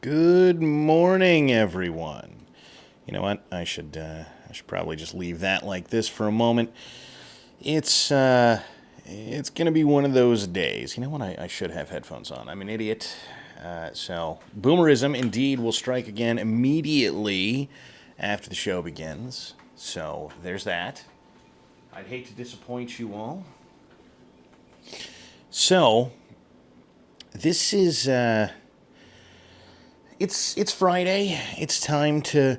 Good morning, everyone. You know what? I should probably just leave that like this for a moment. It's gonna be one of those days. You know what? I should have headphones on. I'm an idiot. So boomerism indeed will strike again immediately after the show begins. So there's that. I'd hate to disappoint you all. So this is it's Friday. It's time to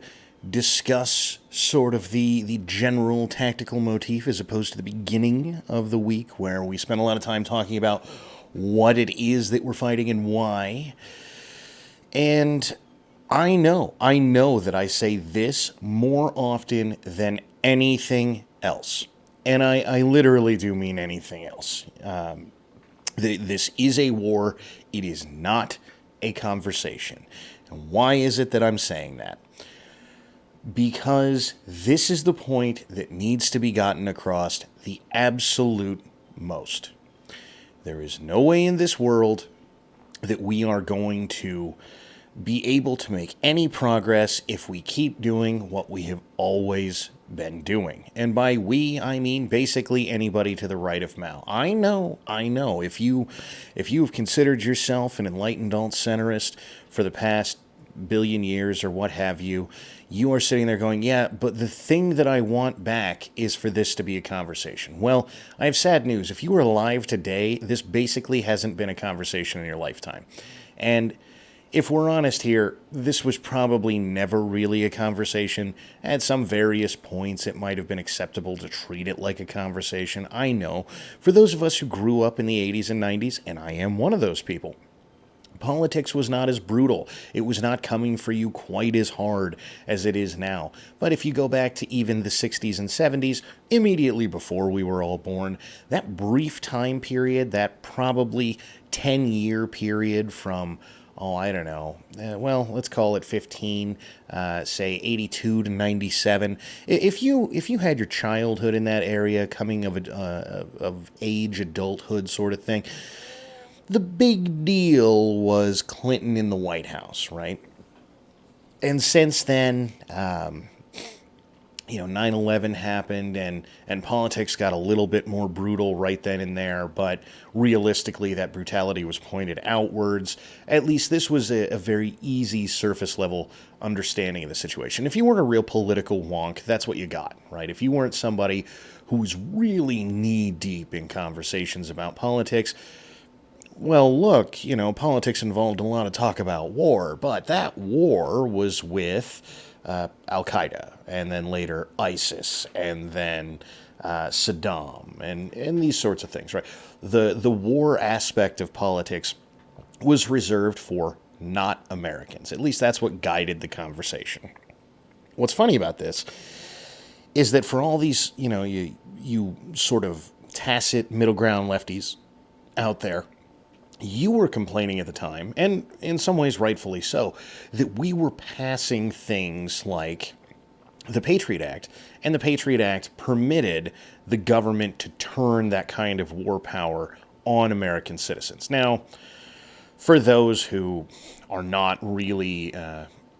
discuss sort of the general tactical motif as opposed to the beginning of the week where we spent a lot of time talking about what it is that we're fighting and why. And I know that I say this more often than anything else. And I literally do mean anything else. This is a war. It is not a conversation. And why is it that I'm saying that? Because this is the point that needs to be gotten across the absolute most. There is no way in this world that we are going to be able to make any progress if we keep doing what we have always been doing. And by we, I mean basically anybody to the right of Mao. I know. If you have considered yourself an enlightened alt-centrist for the past billion years or what have you, you are sitting there going, yeah, but the thing that I want back is for this to be a conversation. Well, I have sad news. If you were alive today, this basically hasn't been a conversation in your lifetime. And if we're honest here, this was probably never really a conversation. At some various points, it might have been acceptable to treat it like a conversation. I know. For those of us who grew up in the 80s and 90s, and I am one of those people, politics was not as brutal. It was not coming for you quite as hard as it is now. But if you go back to even the 60s and 70s, immediately before we were all born, that brief time period, that probably 10-year period from, I don't know, well, let's call it 15, say 82 to 97. If you had your childhood in that area, coming of age, adulthood sort of thing, the big deal was Clinton in the White House, right? And since then, 9/11 happened and politics got a little bit more brutal right then and there, but realistically that brutality was pointed outwards. At least this was a very easy surface level understanding of the situation. If you weren't a real political wonk, that's what you got, right? If you weren't somebody who's really knee deep in conversations about politics, well, look, politics involved a lot of talk about war, but that war was with Al Qaeda, and then later ISIS, and then Saddam, and these sorts of things, right? The war aspect of politics was reserved for not Americans. At least that's what guided the conversation. What's funny about this is that for all these, you sort of tacit middle ground lefties out there, you were complaining at the time, and in some ways rightfully so, that we were passing things like the Patriot Act, and the Patriot Act permitted the government to turn that kind of war power on American citizens. Now, for those who are not really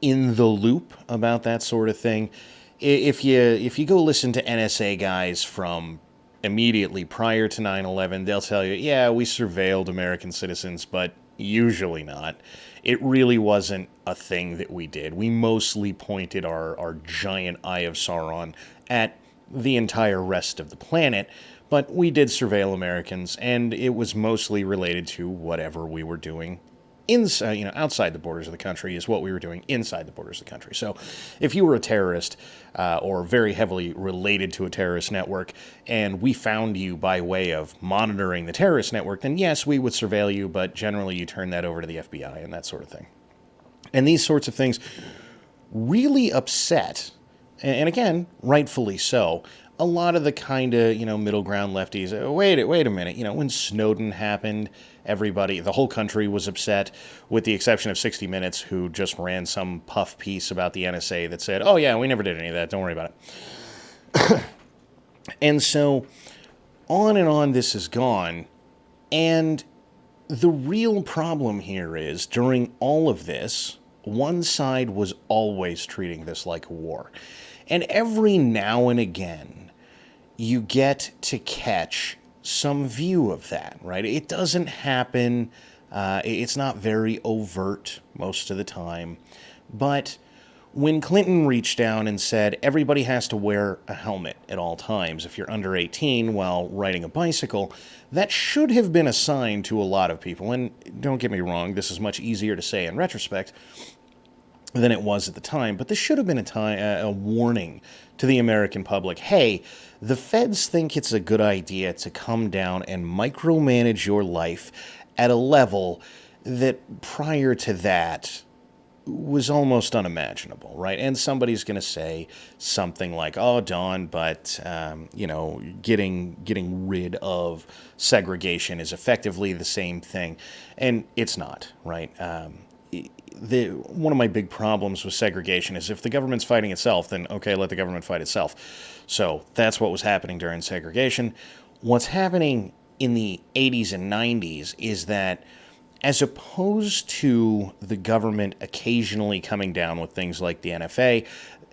in the loop about that sort of thing, if you go listen to NSA guys from immediately prior to 9/11, they'll tell you, yeah, we surveilled American citizens, but usually not. It really wasn't a thing that we did. We mostly pointed our giant eye of Sauron at the entire rest of the planet, but we did surveil Americans, and it was mostly related to whatever we were doing inside, outside the borders of the country is what we were doing inside the borders of the country. So if you were a terrorist or very heavily related to a terrorist network and we found you by way of monitoring the terrorist network, then yes, we would surveil you, but generally you turn that over to the FBI and that sort of thing. And these sorts of things really upset, and again, rightfully so, a lot of the kind of, middle ground lefties. Wait a minute. When Snowden happened, the whole country was upset, with the exception of 60 Minutes, who just ran some puff piece about the NSA that said, oh yeah, we never did any of that. Don't worry about it. And so on and on this has gone. And the real problem here is during all of this, one side was always treating this like a war. And every now and again, you get to catch some view of that, right? It doesn't happen, it's not very overt most of the time, but when Clinton reached down and said everybody has to wear a helmet at all times if you're under 18 while riding a bicycle, that should have been a sign to a lot of people. And don't get me wrong, this is much easier to say in retrospect than it was at the time, but this should have been a warning to the American public. Hey, the feds think it's a good idea to come down and micromanage your life at a level that prior to that was almost unimaginable, right? And somebody's going to say something like, "Oh, Don, but getting rid of segregation is effectively the same thing," and it's not, right? One of my big problems with segregation is if the government's fighting itself, then okay, let the government fight itself. So that's what was happening during segregation. What's happening in the 80s and 90s is that as opposed to the government occasionally coming down with things like the NFA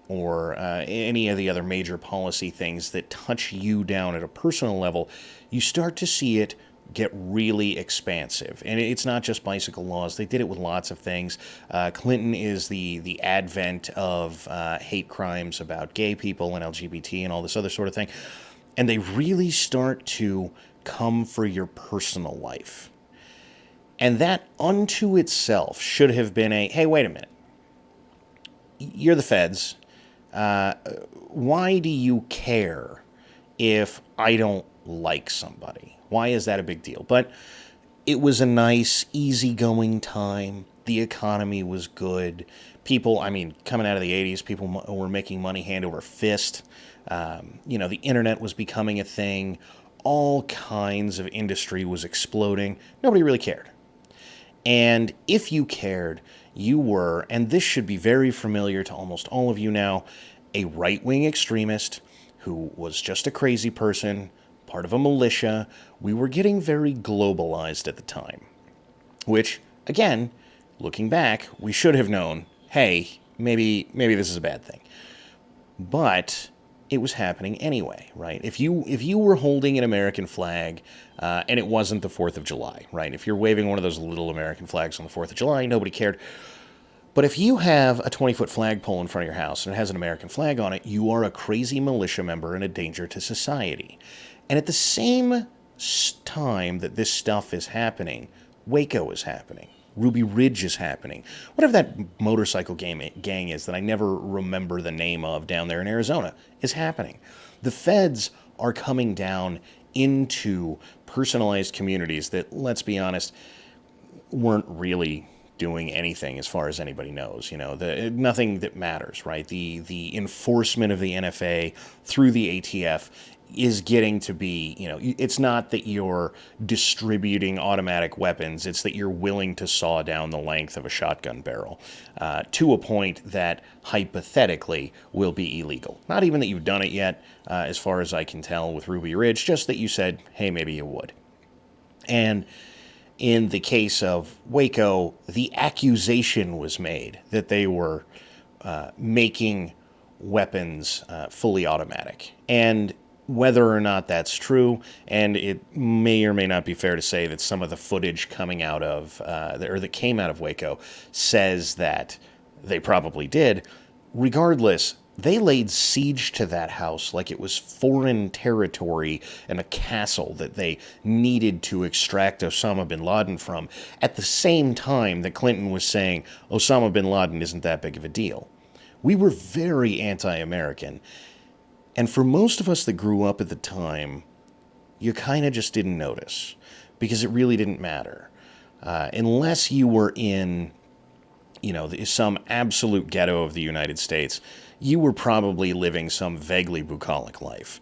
or any of the other major policy things that touch you down at a personal level, you start to see it get really expansive. And it's not just bicycle laws. They did it with lots of things. Clinton is the advent of hate crimes about gay people and LGBT and all this other sort of thing. And they really start to come for your personal life. And that unto itself should have been hey, wait a minute. You're the feds. Why do you care if I don't like somebody? Why is that a big deal? But it was a nice, easygoing time. The economy was good. People, coming out of the 80s, people were making money hand over fist. The internet was becoming a thing. All kinds of industry was exploding. Nobody really cared. And if you cared, you were, and this should be very familiar to almost all of you now, a right-wing extremist who was just a crazy person, part of a militia. We were getting very globalized at the time, which, again, looking back, we should have known, hey, maybe this is a bad thing. But it was happening anyway, right? If you were holding an American flag and it wasn't the 4th of July, right? If you're waving one of those little American flags on the 4th of July, nobody cared. But if you have a 20-foot flagpole in front of your house and it has an American flag on it, you are a crazy militia member and a danger to society. And at the same time that this stuff is happening, Waco is happening. Ruby Ridge is happening. Whatever that motorcycle gang is that I never remember the name of down there in Arizona is happening. The feds are coming down into personalized communities that, let's be honest, weren't really doing anything as far as anybody knows. Nothing that matters, right? The enforcement of the NFA through the ATF is getting to be, it's not that you're distributing automatic weapons, it's that you're willing to saw down the length of a shotgun barrel to a point that hypothetically will be illegal. Not even that you've done it yet, as far as I can tell with Ruby Ridge, just that you said, hey, maybe you would. And in the case of Waco, the accusation was made that they were making weapons fully automatic. And whether or not that's true, and it may or may not be fair to say that some of the footage coming out of, that came out of Waco says that they probably did. Regardless, they laid siege to that house like it was foreign territory and a castle that they needed to extract Osama bin Laden from, at the same time that Clinton was saying Osama bin Laden isn't that big of a deal. We were very anti-American. And for most of us that grew up at the time, you kind of just didn't notice because it really didn't matter. Unless you were in, some absolute ghetto of the United States, you were probably living some vaguely bucolic life.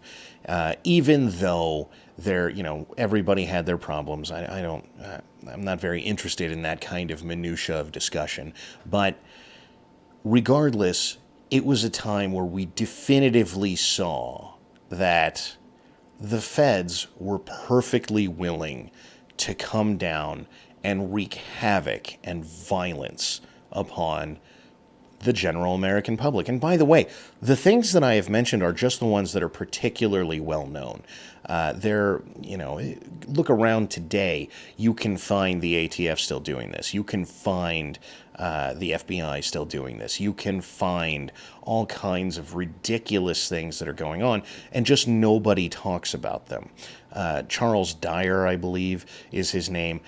Even though everybody had their problems. I'm not very interested in that kind of minutia of discussion. But regardless, it was a time where we definitively saw that the feds were perfectly willing to come down and wreak havoc and violence upon the general American public. And by the way, the things that I have mentioned are just the ones that are particularly well known. Look around today, you can find the ATF still doing this. You can find the FBI still doing this. You can find all kinds of ridiculous things that are going on, and just nobody talks about them. Charles Dyer, I believe, is his name.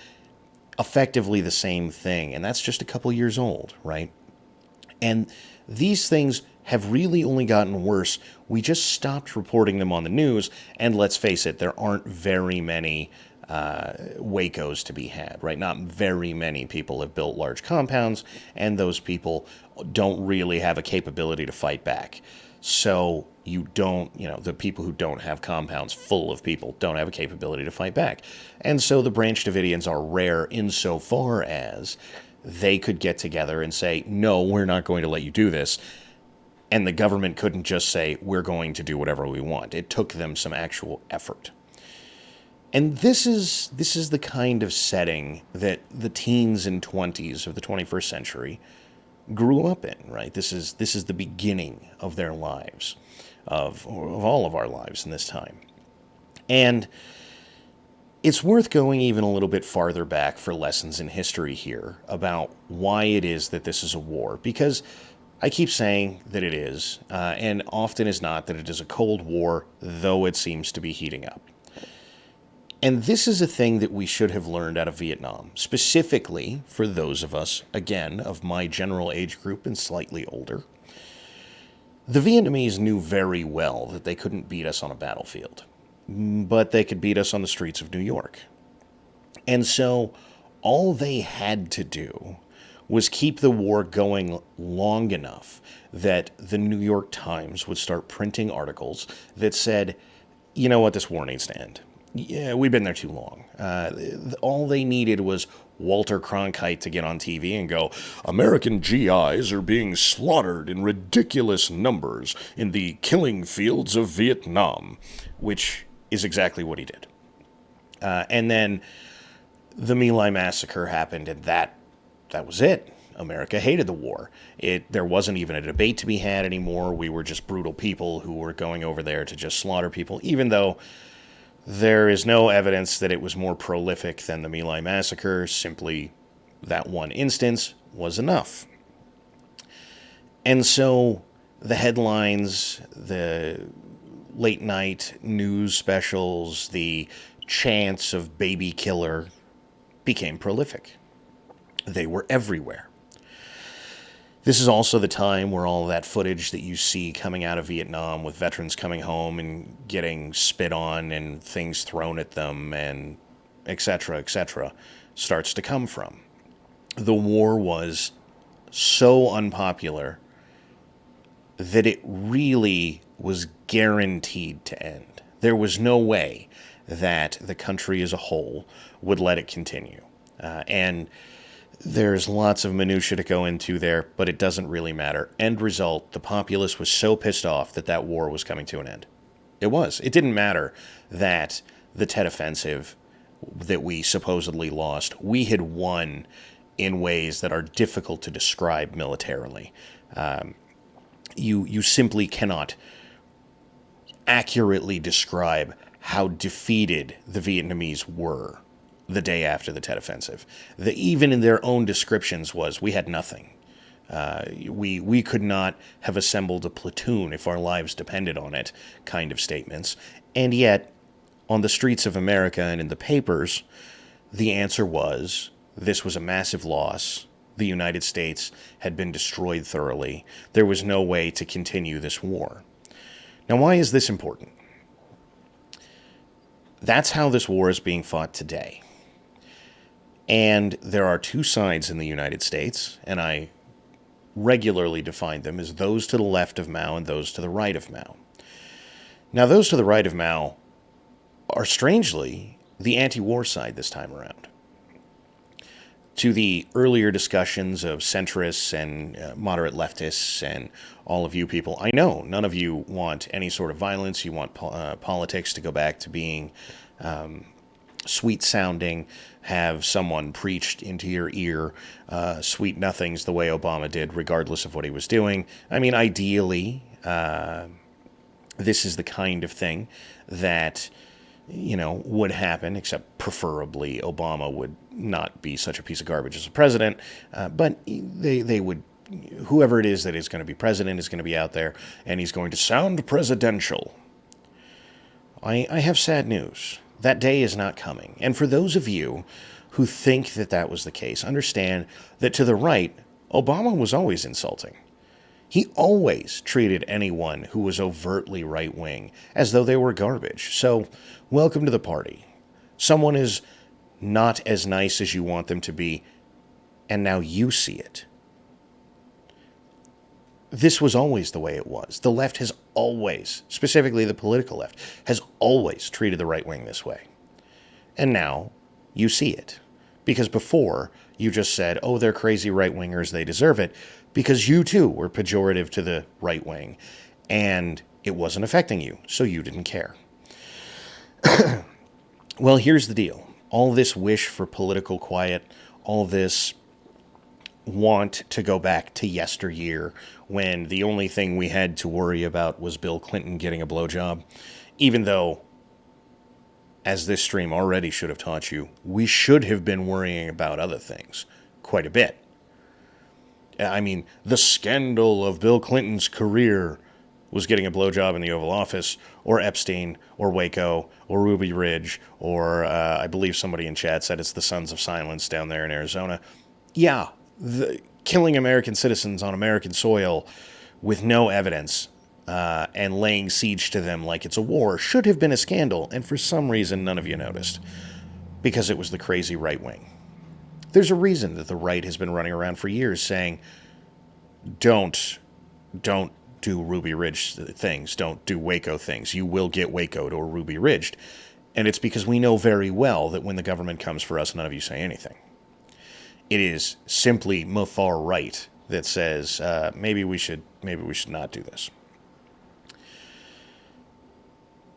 Effectively the same thing, and that's just a couple years old, right? And these things have really only gotten worse. We just stopped reporting them on the news, and let's face it, there aren't very many Wacos to be had, right? Not very many people have built large compounds, and those people don't really have a capability to fight back. So the people who don't have compounds full of people don't have a capability to fight back. And so the Branch Davidians are rare insofar as they could get together and say, no, we're not going to let you do this. And the government couldn't just say, we're going to do whatever we want. It took them some actual effort. And this is the kind of setting that the teens and 20s of the 21st century grew up in, right? This is the beginning of their lives, of all of our lives in this time. And it's worth going even a little bit farther back for lessons in history here about why it is that this is a war. Because I keep saying that it is, and often is not that it is a Cold War, though it seems to be heating up. And this is a thing that we should have learned out of Vietnam, specifically for those of us, again, of my general age group and slightly older. The Vietnamese knew very well that they couldn't beat us on a battlefield, but they could beat us on the streets of New York. And so all they had to do was keep the war going long enough that the New York Times would start printing articles that said, you know what, this war needs to end. Yeah, we've been there too long. All they needed was Walter Cronkite to get on TV and go, American GIs are being slaughtered in ridiculous numbers in the killing fields of Vietnam, which is exactly what he did. And then the My Lai massacre happened, and that was it. America hated the war. There wasn't even a debate to be had anymore. We were just brutal people who were going over there to just slaughter people, even though there is no evidence that it was more prolific than the My Lai massacre. Simply that one instance was enough. And so the headlines, the late night news specials, the chants of baby killer became prolific. They were everywhere. This is also the time where all that footage that you see coming out of Vietnam with veterans coming home and getting spit on and things thrown at them and et cetera, starts to come from. The war was so unpopular that it really was guaranteed to end. There was no way that the country as a whole would let it continue. And there's lots of minutia to go into there, but it doesn't really matter. End result, the populace was so pissed off that war was coming to an end. It was. It didn't matter that the Tet Offensive that we supposedly lost, we had won in ways that are difficult to describe militarily. You simply cannot accurately describe how defeated the Vietnamese were the day after the Tet Offensive. Even in their own descriptions we had nothing. We could not have assembled a platoon if our lives depended on it, kind of statements. And yet, on the streets of America and in the papers, the answer was, this was a massive loss. The United States had been destroyed thoroughly. There was no way to continue this war. Now, why is this important? That's how this war is being fought today. And there are two sides in the United States, and I regularly define them as those to the left of Mao and those to the right of Mao. Now, those to the right of Mao are strangely the anti-war side this time around. To the earlier discussions of centrists and moderate leftists and all of you people, I know none of you want any sort of violence. You want politics to go back to being sweet sounding, have someone preached into your ear, sweet nothings the way Obama did, regardless of what he was doing. I mean, ideally, this is the kind of thing that, would happen, except preferably Obama would not be such a piece of garbage as a president. But they would, whoever it is that is going to be president is going to be out there, and he's going to sound presidential. I have sad news. That day is not coming. And for those of you who think that that was the case, understand that to the right, Obama was always insulting. He always treated anyone who was overtly right-wing as though they were garbage. So, welcome to the party. Someone is not as nice as you want them to be, and now you see it. This was always the way it was. The left has always, specifically the political left, has always treated the right wing this way. And now you see it. Because before, you just said, oh, they're crazy right-wingers, they deserve it, because you too were pejorative to the right wing, and it wasn't affecting you, so you didn't care. Well, here's the deal. All this wish for political quiet, all this want to go back to yesteryear when the only thing we had to worry about was Bill Clinton getting a blowjob, even though, as this stream already should have taught you, we should have been worrying about other things quite a bit. I mean, the scandal of Bill Clinton's career was getting a blowjob in the Oval Office, or Epstein, or Waco, or Ruby Ridge, or I believe somebody in chat said it's the Sons of Silence down there in Arizona. Yeah, killing American citizens on American soil with no evidence and laying siege to them like it's a war should have been a scandal, and for some reason none of you noticed, because it was the crazy right wing. There's a reason that the right has been running around for years saying, don't do Ruby Ridge things, don't do Waco things, you will get Waco'd or Ruby Ridged. And it's because we know very well that when the government comes for us, none of you say anything. It is simply the far right that says maybe we should not do this.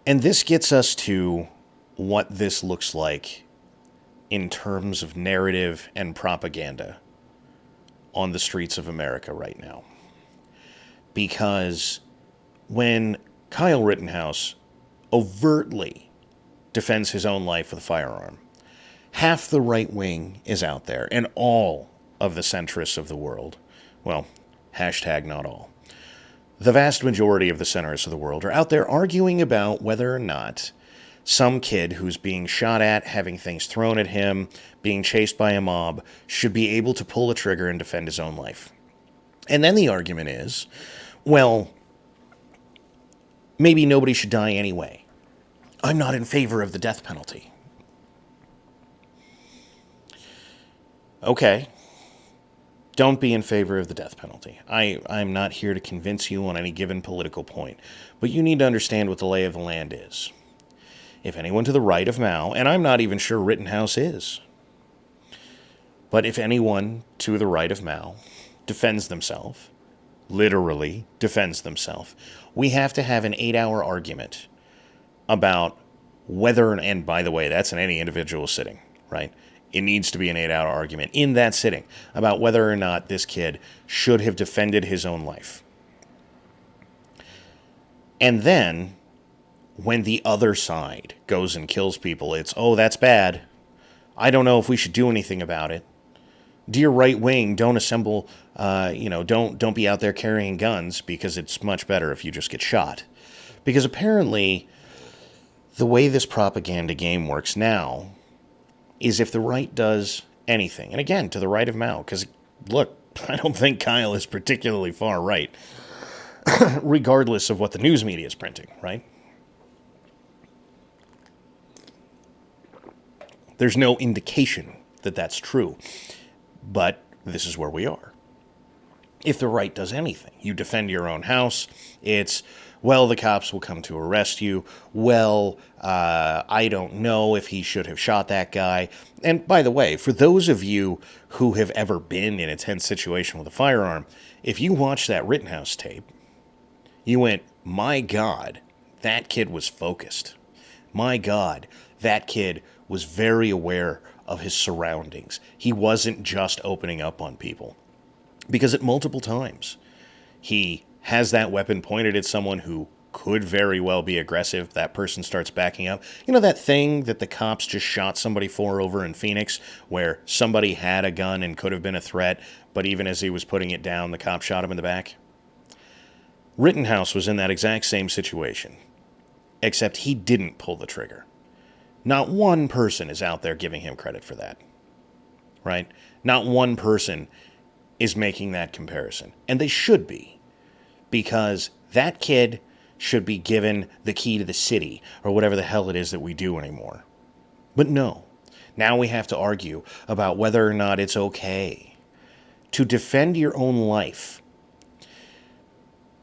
And this gets us to what this looks like in terms of narrative and propaganda on the streets of America right now. Because when Kyle Rittenhouse overtly defends his own life with a firearm, half the right wing is out there, and all of the centrists of the world, well, hashtag not all, the vast majority of the centrists of the world are out there arguing about whether or not some kid who's being shot at, having things thrown at him, being chased by a mob, should be able to pull a trigger and defend his own life. And then the argument is, well, maybe nobody should die anyway. I'm not in favor of the death penalty. Okay, don't be in favor of the death penalty. I'm not here to convince you on any given political point, but you need to understand what the lay of the land is. If anyone to the right of Mao, and I'm not even sure Rittenhouse is, but if anyone to the right of Mao defends themselves, literally defends themselves, we have to have an 8-hour argument about whether, and by the way, that's in any individual sitting, right? It needs to be an 8-hour argument in that sitting about whether or not this kid should have defended his own life. And then, when the other side goes and kills people, it's, oh, that's bad. I don't know if we should do anything about it. Dear right wing, don't assemble, don't be out there carrying guns, because it's much better if you just get shot. Because apparently, the way this propaganda game works now is if the right does anything, and again, to the right of Mao, because, look, I don't think Kyle is particularly far right, regardless of what the news media is printing, right? There's no indication that that's true, but this is where we are. If the right does anything, you defend your own house, it's, well, the cops will come to arrest you. Well, I don't know if he should have shot that guy. And by the way, for those of you who have ever been in a tense situation with a firearm, if you watch that Rittenhouse tape, you went, my God, that kid was focused. My God, that kid was very aware of his surroundings. He wasn't just opening up on people. Because at multiple times, he has that weapon pointed at someone who could very well be aggressive. That person starts backing up. You know that thing that the cops just shot somebody for over in Phoenix, where somebody had a gun and could have been a threat, but even as he was putting it down, the cop shot him in the back? Rittenhouse was in that exact same situation, except he didn't pull the trigger. Not one person is out there giving him credit for that, right? Not one person is making that comparison. And they should be, because that kid should be given the key to the city, or whatever the hell it is that we do anymore. But no, now we have to argue about whether or not it's okay to defend your own life.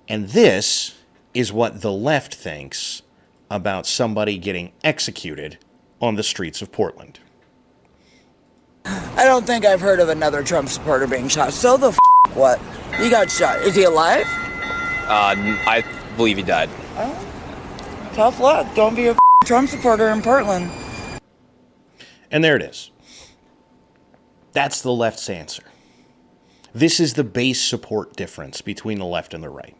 And this is what the left thinks about somebody getting executed on the streets of Portland. I don't think I've heard of another Trump supporter being shot. So the what? He got shot. Is he alive? I believe he died. Oh, tough luck. Don't be a Trump supporter in Portland. And there it is. That's the left's answer. This is the base support difference between the left and the right.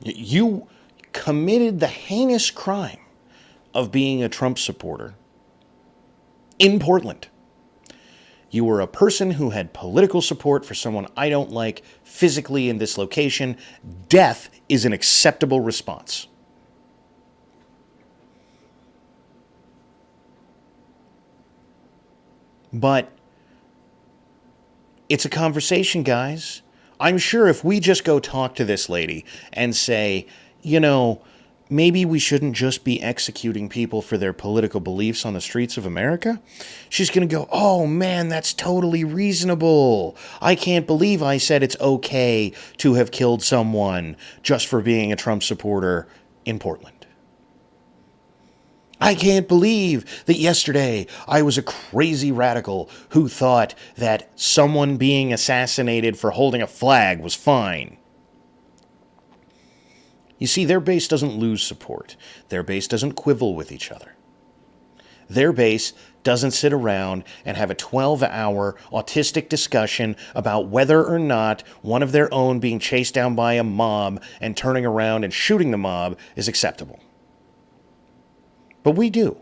You committed the heinous crime of being a Trump supporter in Portland. You were a person who had political support for someone I don't like physically in this location. Death is an acceptable response. But it's a conversation, guys. I'm sure if we just go talk to this lady and say, you know, maybe we shouldn't just be executing people for their political beliefs on the streets of America, she's going to go, oh man, that's totally reasonable. I can't believe I said it's okay to have killed someone just for being a Trump supporter in Portland. I can't believe that yesterday I was a crazy radical who thought that someone being assassinated for holding a flag was fine. You see, their base doesn't lose support. Their base doesn't quibble with each other. Their base doesn't sit around and have a 12-hour autistic discussion about whether or not one of their own being chased down by a mob and turning around and shooting the mob is acceptable. But we do.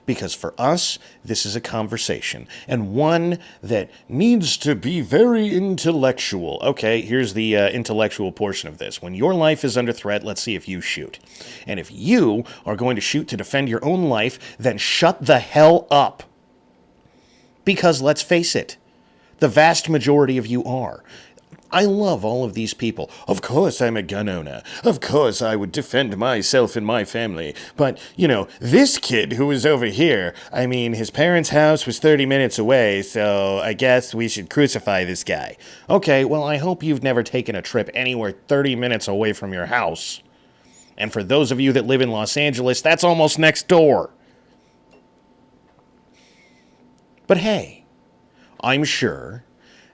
Because for us, this is a conversation, and one that needs to be very intellectual. Okay, here's the intellectual portion of this. When your life is under threat, let's see if you shoot. And if you are going to shoot to defend your own life, then shut the hell up. Because let's face it, the vast majority of you are. I love all of these people. Of course I'm a gun owner. Of course I would defend myself and my family. But, you know, this kid who was over here, I mean, his parents' house was 30 minutes away, so I guess we should crucify this guy. Okay, well, I hope you've never taken a trip anywhere 30 minutes away from your house. And for those of you that live in Los Angeles, that's almost next door. But hey, I'm sure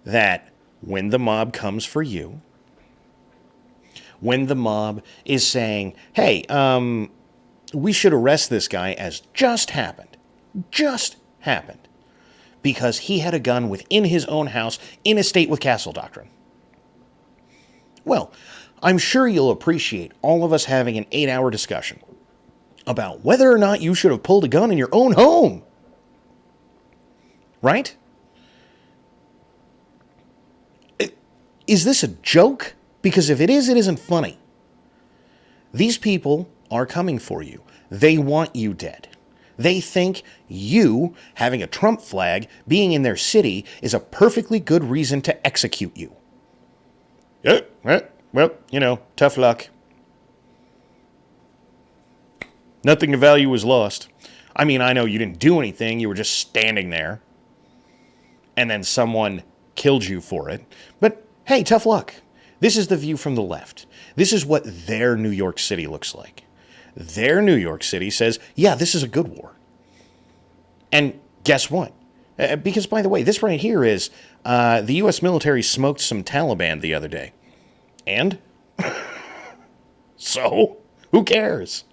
that when the mob comes for you, when the mob is saying, hey, we should arrest this guy as just happened, because he had a gun within his own house in a state with castle doctrine. Well, I'm sure you'll appreciate all of us having an 8-hour discussion about whether or not you should have pulled a gun in your own home. Right? Is this a joke? Because if it is, it isn't funny. These people are coming for you. They want you dead. They think you, having a Trump flag, being in their city, is a perfectly good reason to execute you. Yeah, well, you know, tough luck. Nothing of value was lost. I mean, I know you didn't do anything. You were just standing there. And then someone killed you for it. But hey, tough luck. This is the view from the left. This is what their New York City looks like. Their New York City says, yeah, this is a good war. And guess what? Because, by the way, this right here is the U.S. military smoked some Taliban the other day. And? So? Who cares?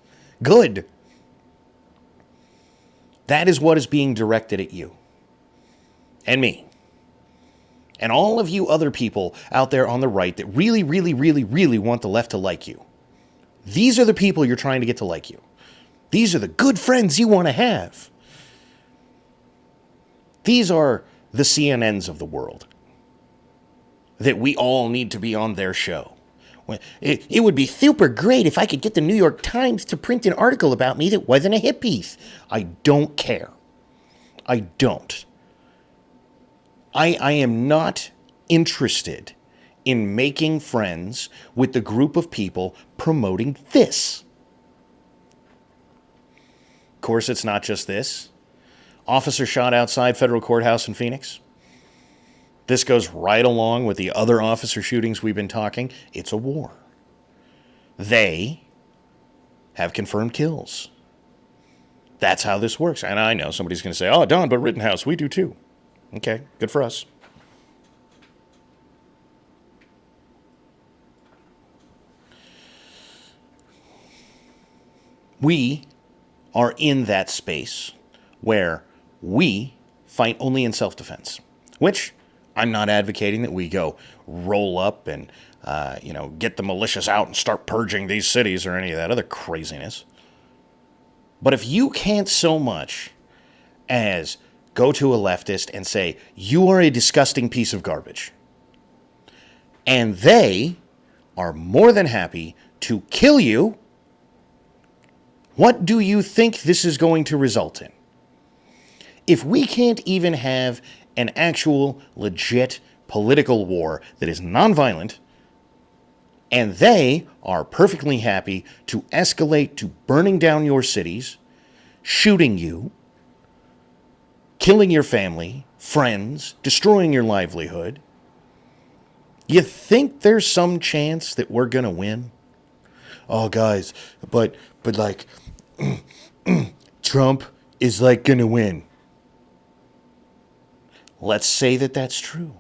Good. That is what is being directed at you and me and all of you other people out there on the right that really, really, really, really want the left to like you. These are the people you're trying to get to like you. These are the good friends you want to have. These are the CNNs of the world that we all need to be on their show. It would be super great if I could get the New York Times to print an article about me that wasn't a hit piece. I don't care. I don't. I am not interested in making friends with the group of people promoting this. Of course, it's not just this. Officer shot outside federal courthouse in Phoenix. This goes right along with the other officer shootings we've been talking. It's a war. They have confirmed kills. That's how this works. And I know somebody's going to say, oh, Don, but Rittenhouse, we do too. Okay, good for us. We are in that space where we fight only in self-defense, which I'm not advocating that we go roll up and, get the militias out and start purging these cities or any of that other craziness. But if you can't so much as go to a leftist and say, you are a disgusting piece of garbage, and they are more than happy to kill you, what do you think this is going to result in? If we can't even have an actual, legit political war that is nonviolent, and they are perfectly happy to escalate to burning down your cities, shooting you, killing your family, friends, destroying your livelihood, you think there's some chance that we're going to win? Oh, guys, but like, Trump is like going to win. Let's say that that's true.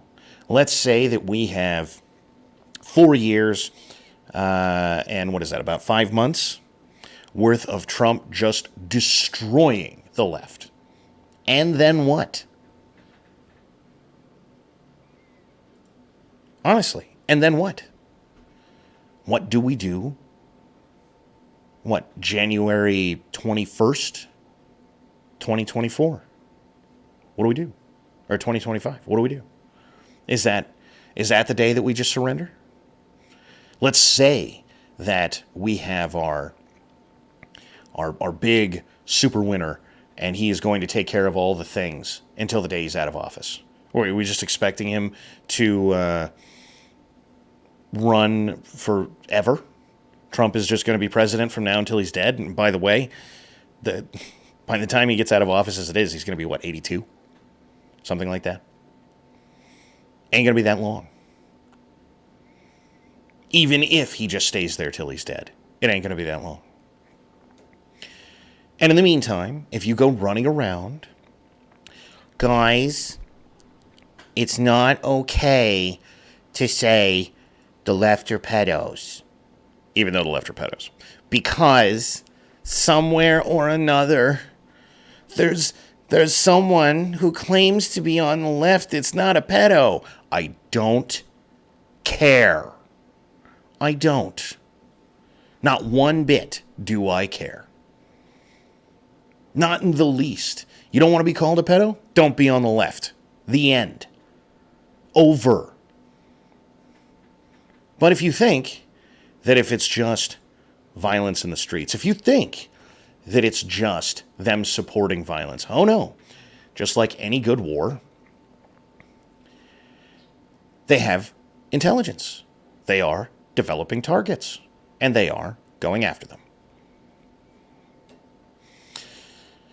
Let's say that we have 4 years, and what is that, about 5 months worth of Trump just destroying the left. And then what? Honestly, and then what? What do we do? What, January 21st, 2024? What do we do? Or 2025? What do we do? Is that the day that we just surrender? Let's say that we have our big super winner, and he is going to take care of all the things until the day he's out of office. Or are we just expecting him to run forever? Trump is just going to be president from now until he's dead. And by the way, by the time he gets out of office as it is, he's going to be, 82? Something like that. Ain't going to be that long. Even if he just stays there till he's dead, it ain't going to be that long. And in the meantime, if you go running around, guys, it's not okay to say the left are pedos. Even though the left are pedos. Because somewhere or another, there's someone who claims to be on the left that's not a pedo. I don't care. I don't. Not one bit do I care. Not in the least. You don't want to be called a pedo? Don't be on the left. The end. Over. But if you think that if it's just violence in the streets, if you think that it's just them supporting violence, oh no. Just like any good war, they have intelligence. They are developing targets, and they are going after them.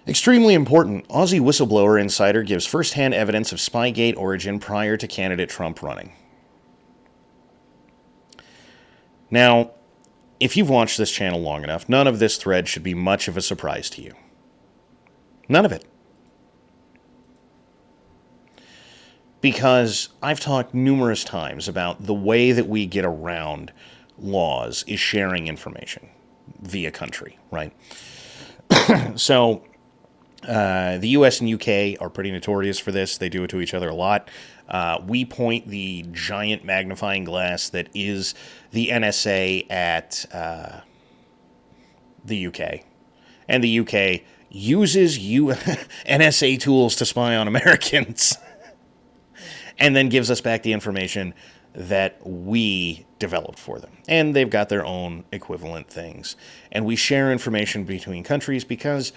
Extremely important, Aussie whistleblower insider gives first-hand evidence of Spygate origin prior to candidate Trump running. Now, if you've watched this channel long enough, none of this thread should be much of a surprise to you. None of it. Because I've talked numerous times about the way that we get around laws is sharing information via country, right? So, The US and UK are pretty notorious for this. They do it to each other a lot. We point the giant magnifying glass that is the NSA at the UK. And the UK uses NSA tools to spy on Americans and then gives us back the information that we developed for them. And they've got their own equivalent things. And we share information between countries because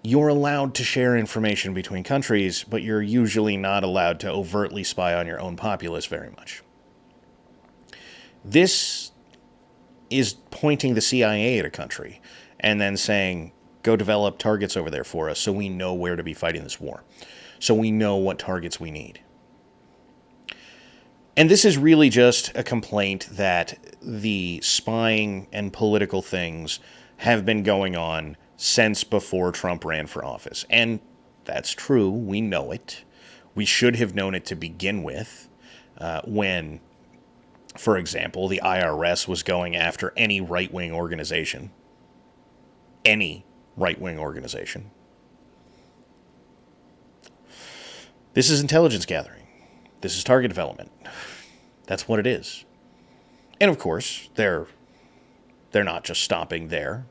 you're allowed to share information between countries, but you're usually not allowed to overtly spy on your own populace very much. This is pointing the CIA at a country and then saying, go develop targets over there for us so we know where to be fighting this war, so we know what targets we need. And this is really just a complaint that the spying and political things have been going on since before Trump ran for office. And that's true. We know it. We should have known it to begin with when, for example, the IRS was going after any right-wing organization. Any right-wing organization. This is intelligence gathering. This is target development. That's what it is. And of course, they're not just stopping there.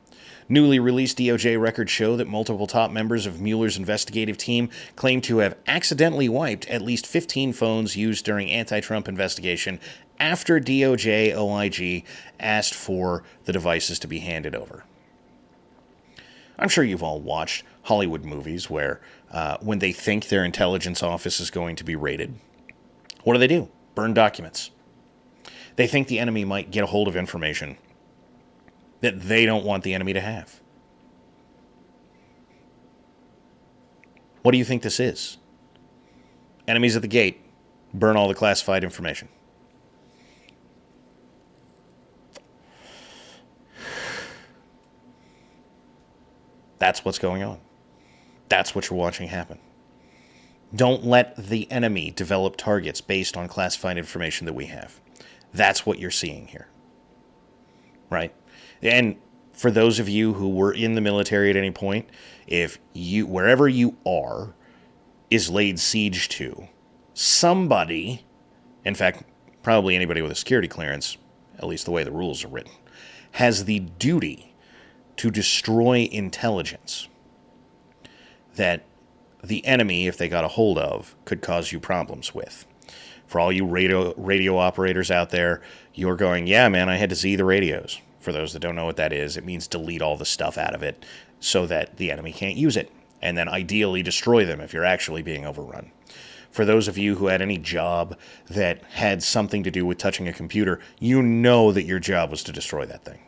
Newly released DOJ records show that multiple top members of Mueller's investigative team claim to have accidentally wiped at least 15 phones used during anti-Trump investigation after DOJ OIG asked for the devices to be handed over. I'm sure you've all watched Hollywood movies where when they think their intelligence office is going to be raided, what do? Burn documents. They think the enemy might get a hold of information that they don't want the enemy to have. What do you think this is? Enemies at the gate. Burn all the classified information. That's what's going on. That's what you're watching happen. Don't let the enemy develop targets based on classified information that we have. That's what you're seeing here. Right? And for those of you who were in the military at any point, if you, wherever you are, is laid siege to, somebody, in fact, probably anybody with a security clearance, at least the way the rules are written, has the duty to destroy intelligence that the enemy, if they got a hold of, could cause you problems with. For all you radio operators out there, you're going, yeah, man, I had to Z the radios. For those that don't know what that is, it means delete all the stuff out of it so that the enemy can't use it, and then ideally destroy them if you're actually being overrun. For those of you who had any job that had something to do with touching a computer, you know that your job was to destroy that thing.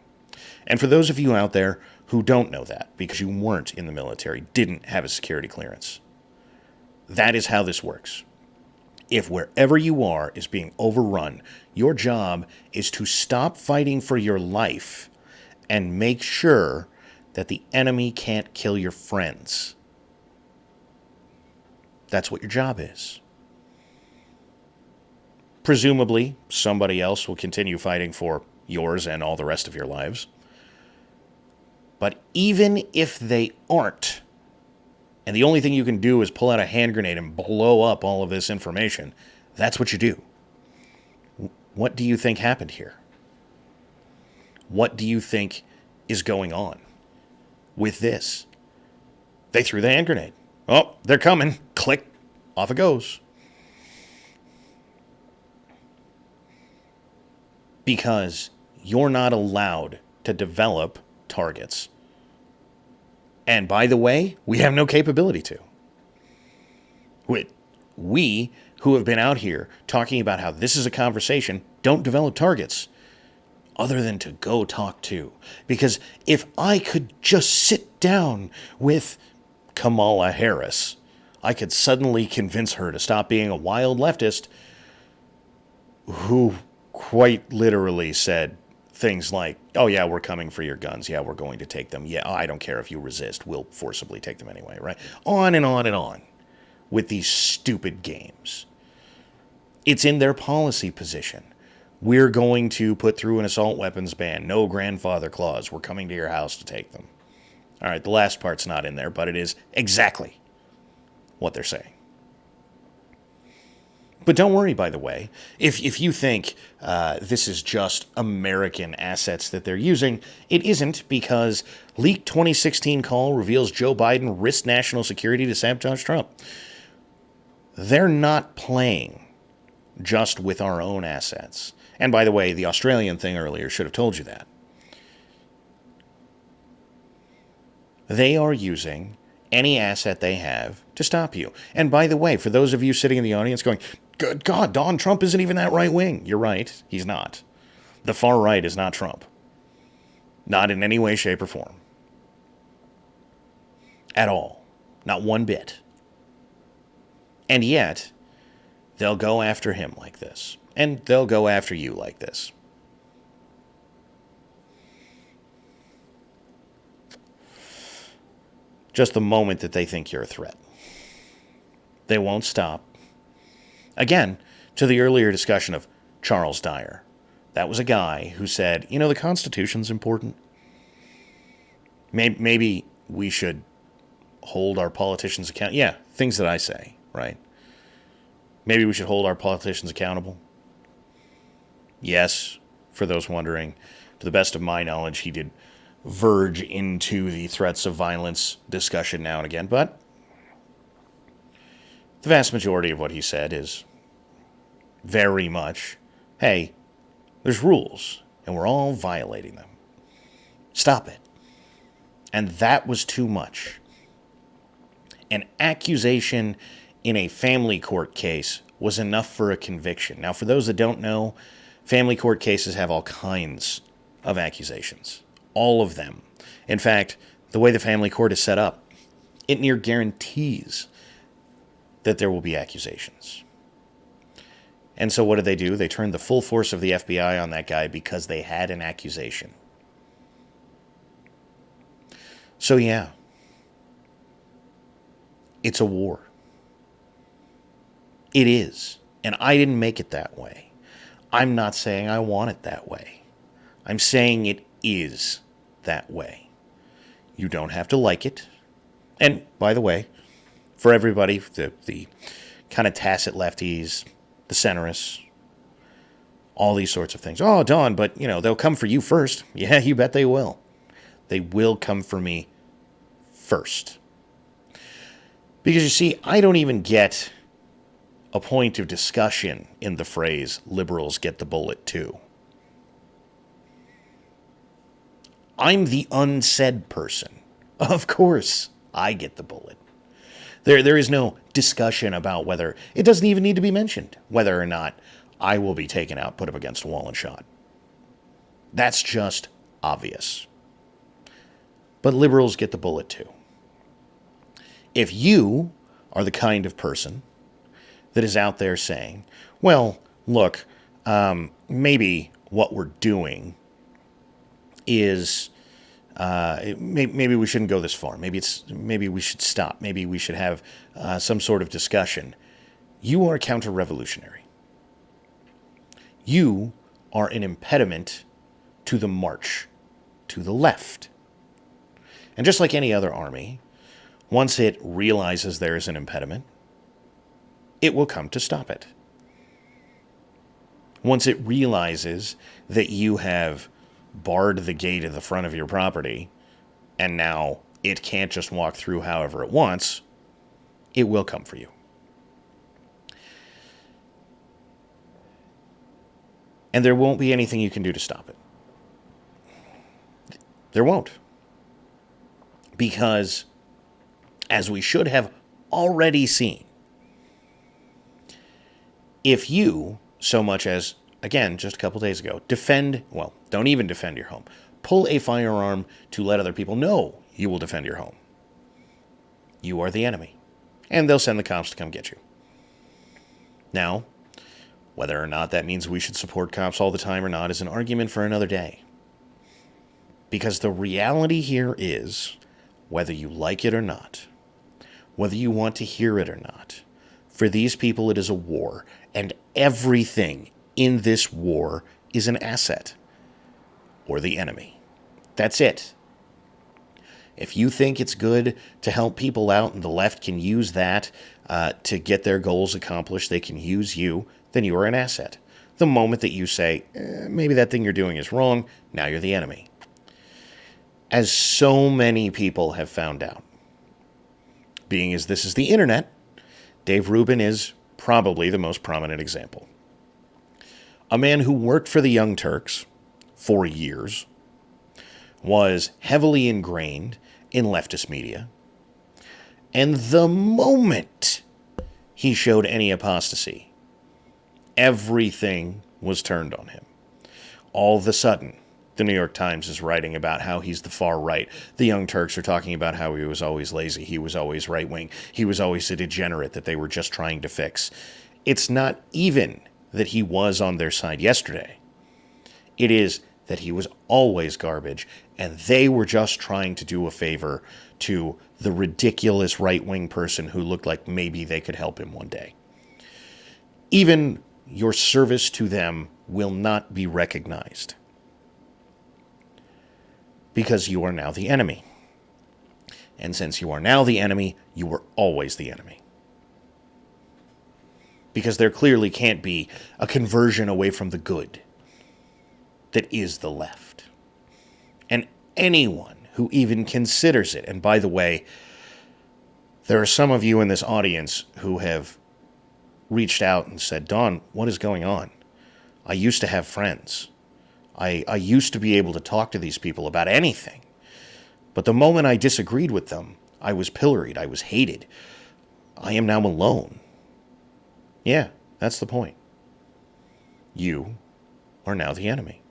And for those of you out there who don't know that because you weren't in the military, didn't have a security clearance, that is how this works. If wherever you are is being overrun, your job is to stop fighting for your life and make sure that the enemy can't kill your friends. That's what your job is. Presumably, somebody else will continue fighting for yours and all the rest of your lives. But even if they aren't, and the only thing you can do is pull out a hand grenade and blow up all of this information, that's what you do. What do you think happened here? What do you think is going on with this? They threw the hand grenade. Oh, they're coming. Click. Off it goes. Because you're not allowed to develop targets. And by the way, we have no capability to. We, who have been out here talking about how this is a conversation, don't develop targets other than to go talk to. Because if I could just sit down with Kamala Harris, I could suddenly convince her to stop being a wild leftist who quite literally said things like, oh yeah, we're coming for your guns. Yeah, we're going to take them. Yeah, I don't care if you resist. We'll forcibly take them anyway, right? On and on and on with these stupid games. It's in their policy position. We're going to put through an assault weapons ban. No grandfather clause. We're coming to your house to take them. All right, the last part's not in there, but it is exactly what they're saying. But don't worry, by the way, if you think this is just American assets that they're using, it isn't, because leaked 2016 call reveals Joe Biden risked national security to sabotage Trump. They're not playing just with our own assets. And by the way, the Australian thing earlier should have told you that. They are using any asset they have to stop you. And by the way, for those of you sitting in the audience going, good God, Donald Trump isn't even that right wing. You're right. He's not. The far right is not Trump. Not in any way, shape, or form. At all. Not one bit. And yet, they'll go after him like this. And they'll go after you like this. Just the moment that they think you're a threat. They won't stop. Again, to the earlier discussion of Charles Dyer. That was a guy who said, you know, the Constitution's important. Maybe we should hold our politicians accountable. Yeah, things that I say, right? Maybe we should hold our politicians accountable. Yes, for those wondering, to the best of my knowledge, he did verge into the threats of violence discussion now and again, but the vast majority of what he said is very much, hey, there's rules, and we're all violating them. Stop it. And that was too much. An accusation in a family court case was enough for a conviction. Now, for those that don't know, family court cases have all kinds of accusations. All of them. In fact, the way the family court is set up, it near guarantees that there will be accusations. And so what did they do? They turned the full force of the FBI on that guy because they had an accusation. So yeah, it's a war. It is. And I didn't make it that way. I'm not saying I want it that way. I'm saying it is that way. You don't have to like it. And by the way, for everybody, the kind of tacit lefties, the centrists, all these sorts of things. Oh, Don, but, you know, they'll come for you first. Yeah, you bet they will. They will come for me first. Because you see, I don't even get a point of discussion in the phrase, liberals get the bullet too. I'm the unsaid person. Of course, I get the bullet. There is no discussion about whether, it doesn't even need to be mentioned, whether or not I will be taken out, put up against a wall and shot. That's just obvious. But liberals get the bullet too. If you are the kind of person that is out there saying, well, look, maybe what we're doing is maybe we shouldn't go this far. Maybe we should stop. Maybe we should have some sort of discussion. You are a counter-revolutionary. You are an impediment to the march to the left. And just like any other army, once it realizes there is an impediment, it will come to stop it. Once it realizes that you have barred the gate at the front of your property, and now it can't just walk through however it wants, it will come for you. And there won't be anything you can do to stop it. There won't. Because, as we should have already seen, if you, so much as, again, just a couple days ago, don't even defend your home. Pull a firearm to let other people know you will defend your home. You are the enemy. And they'll send the cops to come get you. Now, whether or not that means we should support cops all the time or not is an argument for another day. Because the reality here is, whether you like it or not, whether you want to hear it or not, for these people it is a war, and everything in this war is an asset or the enemy. That's it. If you think it's good to help people out and the left can use that to get their goals accomplished, they can use you, then you are an asset. The moment that you say, maybe that thing you're doing is wrong, now you're the enemy. As so many people have found out, being as this is the internet, Dave Rubin is probably the most prominent example. A man who worked for the Young Turks for years, was heavily ingrained in leftist media, and the moment he showed any apostasy, everything was turned on him. All of a sudden, the New York Times is writing about how he's the far right. The Young Turks are talking about how he was always lazy, he was always right-wing, he was always a degenerate that they were just trying to fix. It's not even that he was on their side yesterday. It is that he was always garbage, and they were just trying to do a favor to the ridiculous right-wing person who looked like maybe they could help him one day. Even your service to them will not be recognized because you are now the enemy. And since you are now the enemy, you were always the enemy. Because there clearly can't be a conversion away from the good that is the left. And anyone who even considers it, and by the way, there are some of you in this audience who have reached out and said, Don, what is going on? I used to have friends. I used to be able to talk to these people about anything. But the moment I disagreed with them, I was pilloried, I was hated. I am now alone. Yeah, that's the point. You are now the enemy.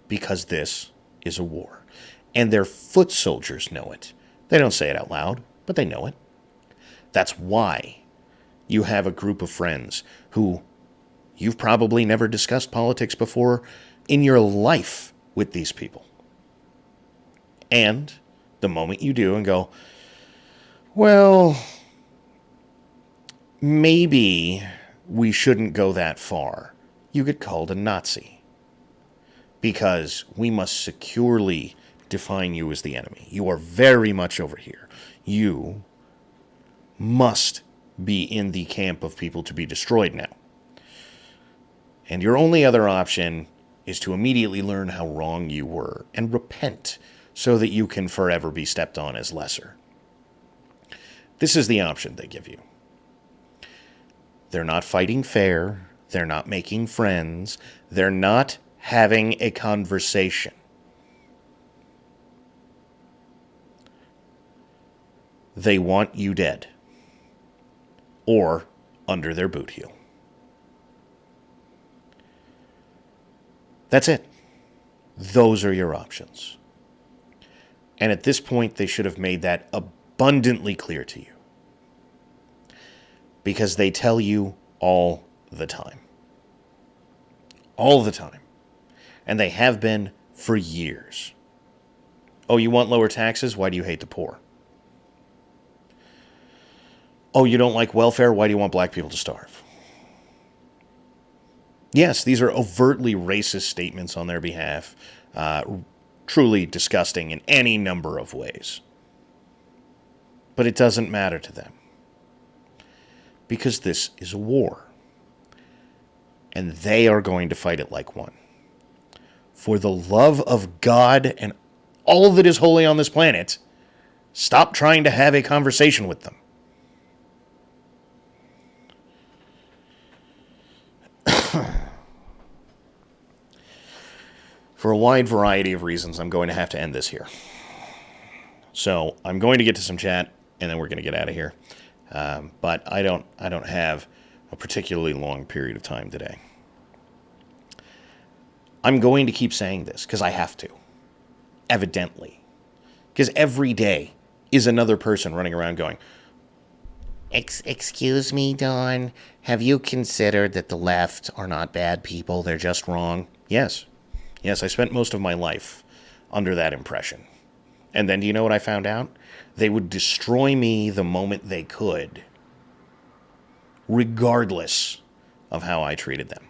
Because this is a war. And their foot soldiers know it. They don't say it out loud, but they know it. That's why you have a group of friends who you've probably never discussed politics before in your life with these people. And the moment you do and go, well, maybe we shouldn't go that far, you get called a Nazi. Because we must securely define you as the enemy. You are very much over here. You must be in the camp of people to be destroyed now. And your only other option is to immediately learn how wrong you were and repent so that you can forever be stepped on as lesser. This is the option they give you. They're not fighting fair. They're not making friends. They're not having a conversation. They want you dead. Or under their boot heel. That's it. Those are your options. And at this point, they should have made that abundantly clear to you. Because they tell you all the time. All the time. And they have been for years. Oh, you want lower taxes? Why do you hate the poor? Oh, you don't like welfare? Why do you want black people to starve? Yes, these are overtly racist statements on their behalf. Truly disgusting in any number of ways. But it doesn't matter to them. Because this is a war. And they are going to fight it like one. For the love of God and all that is holy on this planet, stop trying to have a conversation with them. For a wide variety of reasons, I'm going to have to end this here. So I'm going to get to some chat, and then we're going to get out of here. But I don't have a particularly long period of time today. I'm going to keep saying this because I have to. Evidently. Because every day is another person running around going, Excuse me, Don, have you considered that the left are not bad people, they're just wrong? Yes. Yes, I spent most of my life under that impression. And then do you know what I found out? They would destroy me the moment they could, regardless of how I treated them.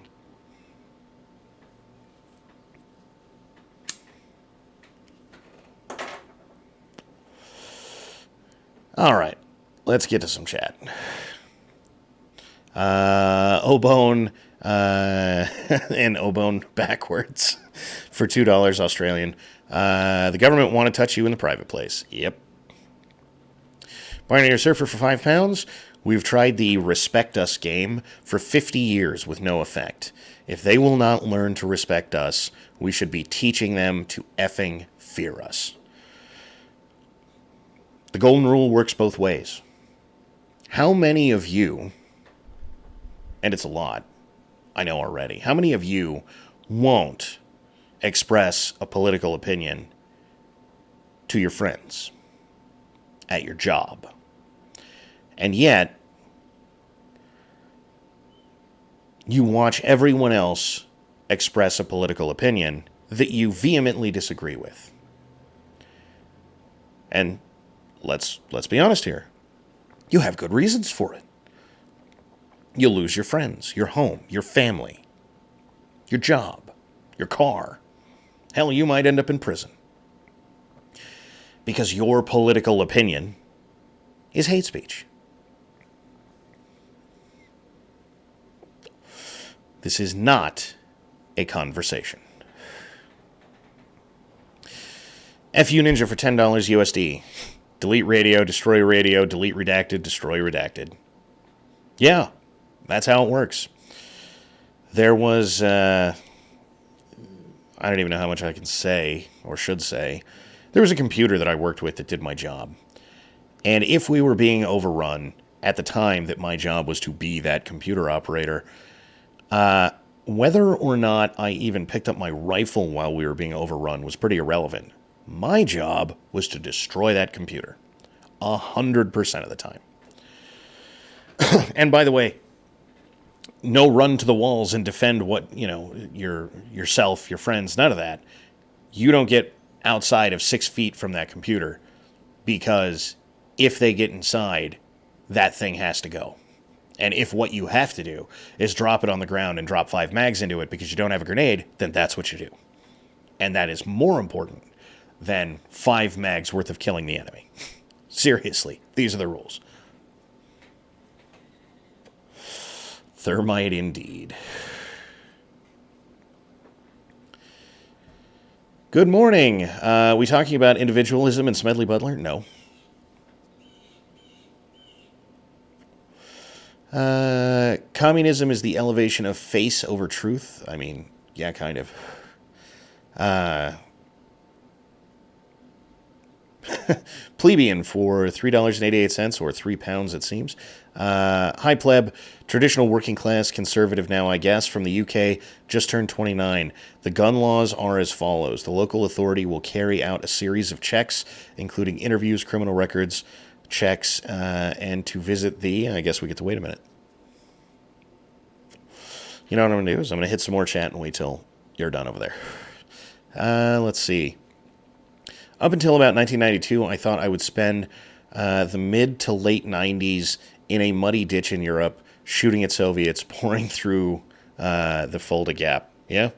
All right, let's get to some chat. Obone and Obone backwards for $2 Australian. The government want to touch you in the private place. Yep. Pioneer Surfer for £5. We've tried the Respect Us game for 50 years with no effect. If they will not learn to respect us, we should be teaching them to effing fear us. The golden rule works both ways. How many of you, and it's a lot, I know already, how many of you won't express a political opinion to your friends at your job? And yet, you watch everyone else express a political opinion that you vehemently disagree with. And let's be honest here. You have good reasons for it. You'll lose your friends, your home, your family, your job, your car. Hell, you might end up in prison. Because your political opinion is hate speech. This is not a conversation. FU Ninja for $10 USD. Delete radio, destroy radio, delete redacted, destroy redacted. Yeah, that's how it works. There was, I don't even know how much I can say, or should say. There was a computer that I worked with that did my job. And if we were being overrun at the time that my job was to be that computer operator, whether or not I even picked up my rifle while we were being overrun was pretty irrelevant. My job was to destroy that computer 100% of the time. And by the way, no run to the walls and defend what, yourself, your friends, none of that. You don't get outside of 6 feet from that computer, because if they get inside, that thing has to go. And if what you have to do is drop it on the ground and drop 5 mags into it because you don't have a grenade, then that's what you do. And that is more important than 5 mags worth of killing the enemy. Seriously, these are the rules. Thermite indeed. Good morning. We talking about individualism and Smedley Butler? No. Communism is the elevation of face over truth. I mean, yeah, kind of. Plebeian for $3.88, or £3 it seems. Hi pleb, traditional working class conservative now, I guess, from the UK, just turned 29. The gun laws are as follows. The local authority will carry out a series of checks, including interviews, criminal records, checks, and to visit I guess we get to wait a minute. You know what I'm going to do is I'm going to hit some more chat and wait till you're done over there. Let's see. Up until about 1992, I thought I would spend the mid to late 90s in a muddy ditch in Europe, shooting at Soviets, pouring through the Fulda Gap. Yeah?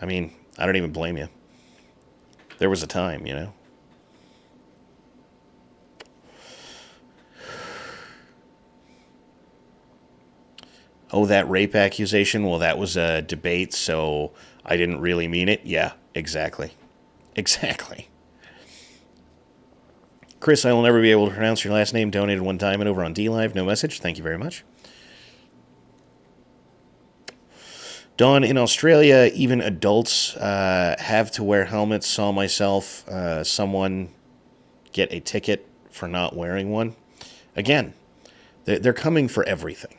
I mean, I don't even blame you. There was a time, Oh, that rape accusation? Well, that was a debate, so I didn't really mean it. Yeah, exactly. Exactly. Chris, I will never be able to pronounce your last name. Donated one time and over on DLive. No message. Thank you very much. Dawn, in Australia, even adults have to wear helmets. Saw myself, someone get a ticket for not wearing one. Again, they're coming for everything.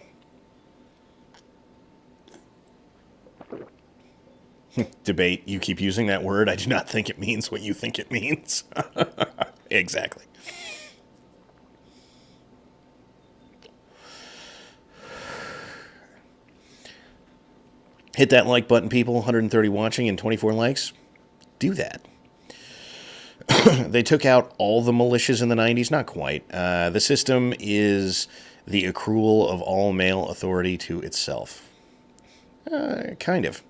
Debate, you keep using that word. I do not think it means what you think it means. Exactly. Hit that like button, people. 130 watching and 24 likes. Do that. They took out all the militias in the 90s. Not quite. The system is the accrual of all male authority to itself. Kind of.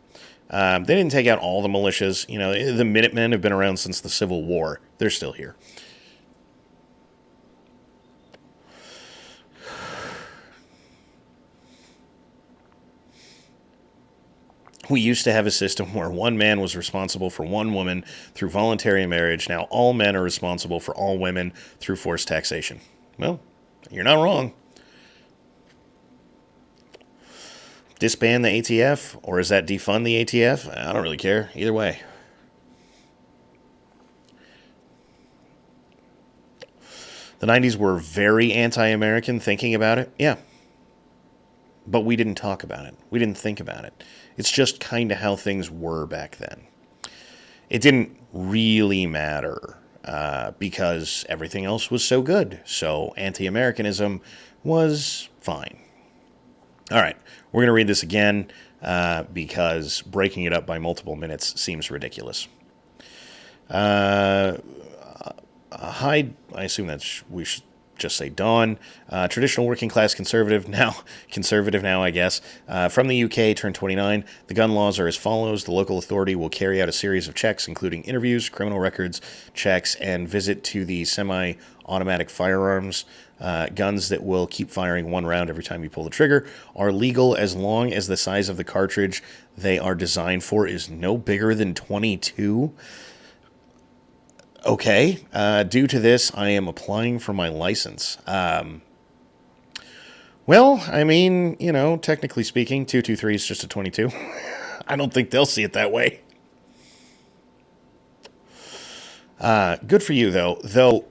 They didn't take out all the militias. You know, the Minutemen have been around since the Civil War. They're still here. We used to have a system where one man was responsible for one woman through voluntary marriage. Now all men are responsible for all women through forced taxation. Well, you're not wrong. Disband the ATF, or is that defund the ATF? I don't really care. Either way. The 90s were very anti-American thinking about it. Yeah. But we didn't talk about it. We didn't think about it. It's just kind of how things were back then. It didn't really matter because everything else was so good. So anti-Americanism was fine. All right, we're going to read this again because breaking it up by multiple minutes seems ridiculous. Hi, I assume we should just say Dawn, traditional working class conservative now, I guess. From the UK, turned 29. The gun laws are as follows. The local authority will carry out a series of checks, including interviews, criminal records checks, and visit to the semi-automatic firearms. Guns that will keep firing one round every time you pull the trigger are legal as long as the size of the cartridge they are designed for is no bigger than 22. Okay, due to this, I am applying for my license. Well, I mean, you know, technically speaking, 223 is just a 22. I don't think they'll see it that way. Good for you, though. Though,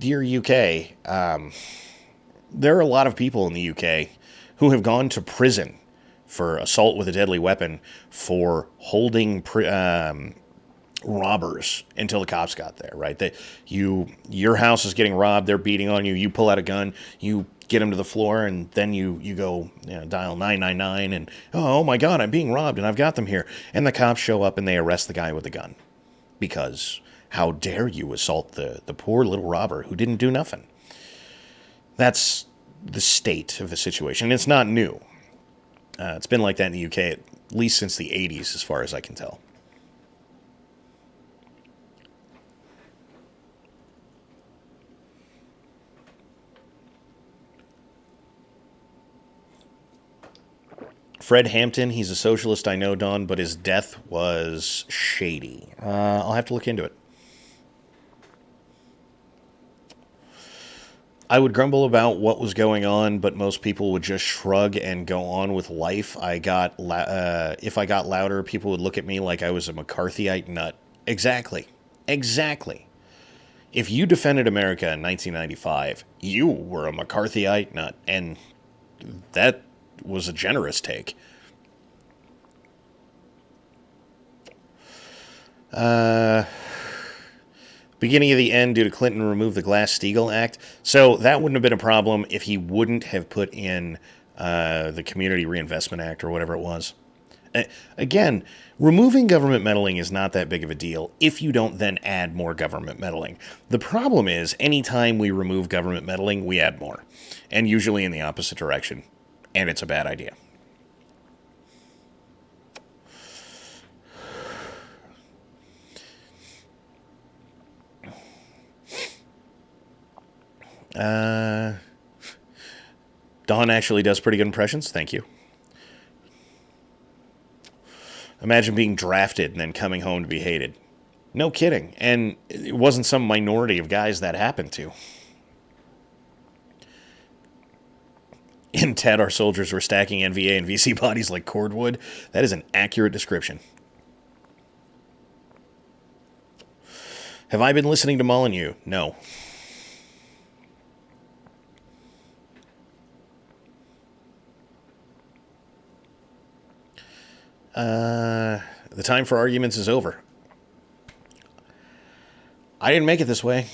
dear UK, there are a lot of people in the UK who have gone to prison for assault with a deadly weapon for holding robbers until the cops got there, right? That your house is getting robbed, they're beating on you, you pull out a gun, you get them to the floor, and then you go, you know, dial 999 and oh my god, I'm being robbed and I've got them here. And the cops show up and they arrest the guy with the gun. Because how dare you assault the poor little robber who didn't do nothing? That's the state of the situation. It's not new. It's been like that in the UK at least since the 80s, as far as I can tell. Fred Hampton, he's a socialist, I know, Don, but his death was shady. I'll have to look into it. I would grumble about what was going on, but most people would just shrug and go on with life. If I got louder, people would look at me like I was a McCarthyite nut. Exactly. If you defended America in 1995, you were a McCarthyite nut, and that was a generous take. Beginning of the end due to Clinton remove the Glass-Steagall Act. So that wouldn't have been a problem if he wouldn't have put in the Community Reinvestment Act or whatever it was. Again, removing government meddling is not that big of a deal if you don't then add more government meddling. The problem is anytime we remove government meddling, we add more. And usually in the opposite direction. And it's a bad idea. Dawn actually does pretty good impressions. Thank you. Imagine being drafted and then coming home to be hated. No kidding. And it wasn't some minority of guys that happened to. In Ted, our soldiers were stacking NVA and VC bodies like cordwood. That is an accurate description. Have I been listening to Molyneux? No. The time for arguments is over. I didn't make it this way.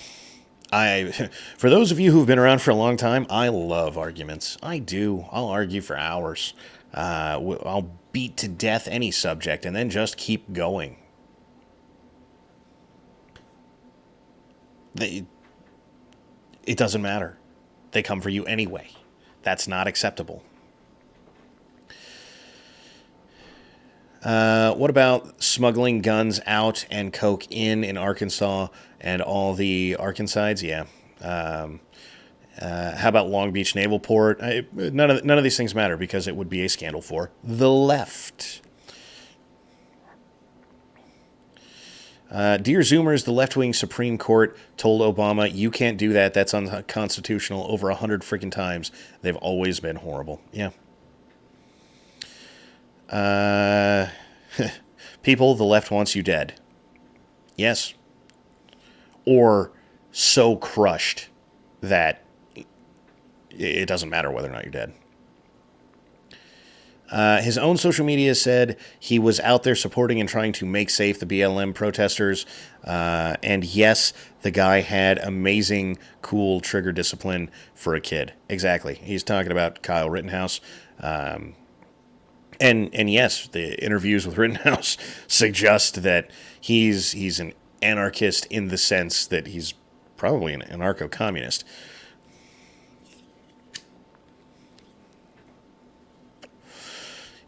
For those of you who've been around for a long time, I love arguments. I do. I'll argue for hours. I'll beat to death any subject and then just keep going. It doesn't matter. They come for you anyway. That's not acceptable. What about smuggling guns out and coke in Arkansas and all the Arkancides? Yeah. How about Long Beach Naval Port? None of these things matter because it would be a scandal for the left. Dear Zoomers, the left-wing Supreme Court told Obama, you can't do that. That's unconstitutional over 100 freaking times. They've always been horrible. Yeah. People, the left wants you dead. Yes. Or so crushed that it doesn't matter whether or not you're dead. His own social media said he was out there supporting and trying to make safe the BLM protesters. And yes, the guy had amazing, cool trigger discipline for a kid. Exactly. He's talking about Kyle Rittenhouse. And yes, the interviews with Rittenhouse suggest that he's an anarchist in the sense that he's probably an anarcho-communist.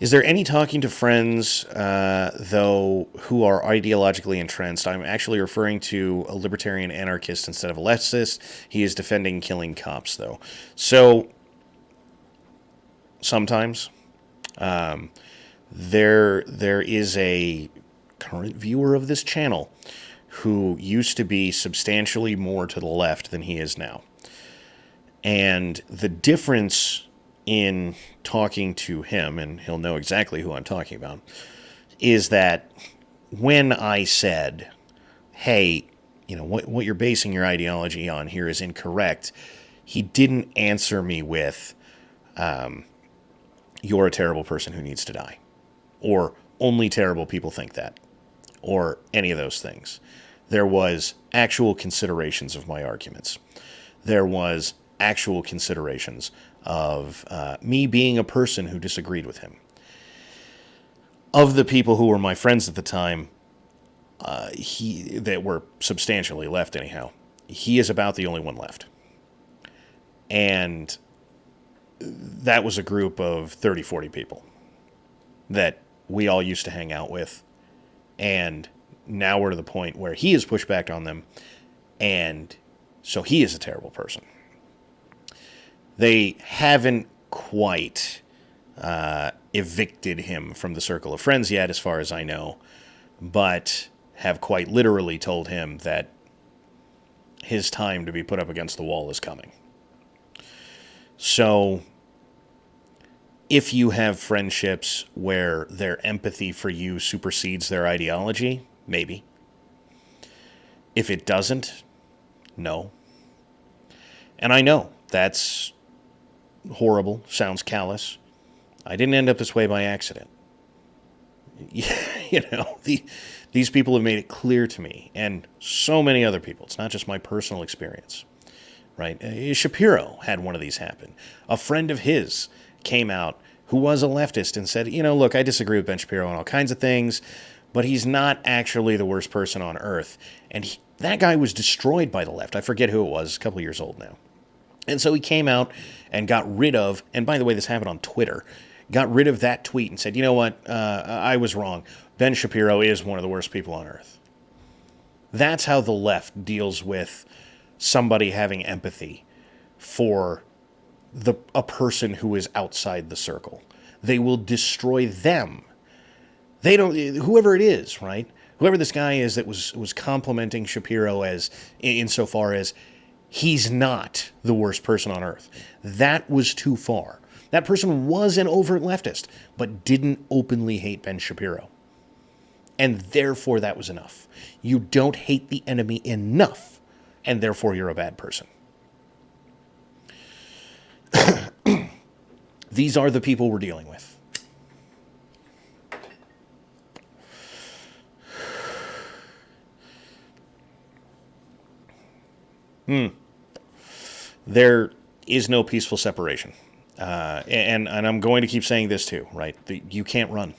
Is there any talking to friends, though, who are ideologically entrenched? I'm actually referring to a libertarian anarchist instead of a leftist. He is defending killing cops, though. So, sometimes, there is a current viewer of this channel who used to be substantially more to the left than he is now. And the difference in talking to him, and he'll know exactly who I'm talking about, is that when I said, hey, you know, what you're basing your ideology on here is incorrect, he didn't answer me with, you're a terrible person who needs to die, or only terrible people think that, or any of those things. There was actual considerations of my arguments. There was actual considerations of me being a person who disagreed with him. Of the people who were my friends at the time, that were substantially left anyhow, he is about the only one left. And that was a group of 30, 40 people that we all used to hang out with. And now we're to the point where he has pushed back on them. And so he is a terrible person. They haven't quite evicted him from the circle of friends yet, as far as I know, but have quite literally told him that his time to be put up against the wall is coming. So, if you have friendships where their empathy for you supersedes their ideology, maybe. If it doesn't, no. And I know that's horrible, sounds callous. I didn't end up this way by accident. You know, these people have made it clear to me, and so many other people. It's not just my personal experience, right? Shapiro had one of these happen. A friend of his came out who was a leftist and said, you know, look, I disagree with Ben Shapiro on all kinds of things, but he's not actually the worst person on earth. And that guy was destroyed by the left. I forget who it was, a couple years old now. And so he came out and got rid of, and by the way, this happened on Twitter, got rid of that tweet and said, you know what, I was wrong. Ben Shapiro is one of the worst people on earth. That's how the left deals with somebody having empathy for a person who is outside the circle. They will destroy them. They don't, whoever it is, right? Whoever this guy is that was complimenting Shapiro as, insofar as he's not the worst person on earth. That was too far. That person was an overt leftist, but didn't openly hate Ben Shapiro. And therefore that was enough. You don't hate the enemy enough, and therefore you're a bad person. These are the people we're dealing with. There is no peaceful separation. And I'm going to keep saying this too, right? You can't run.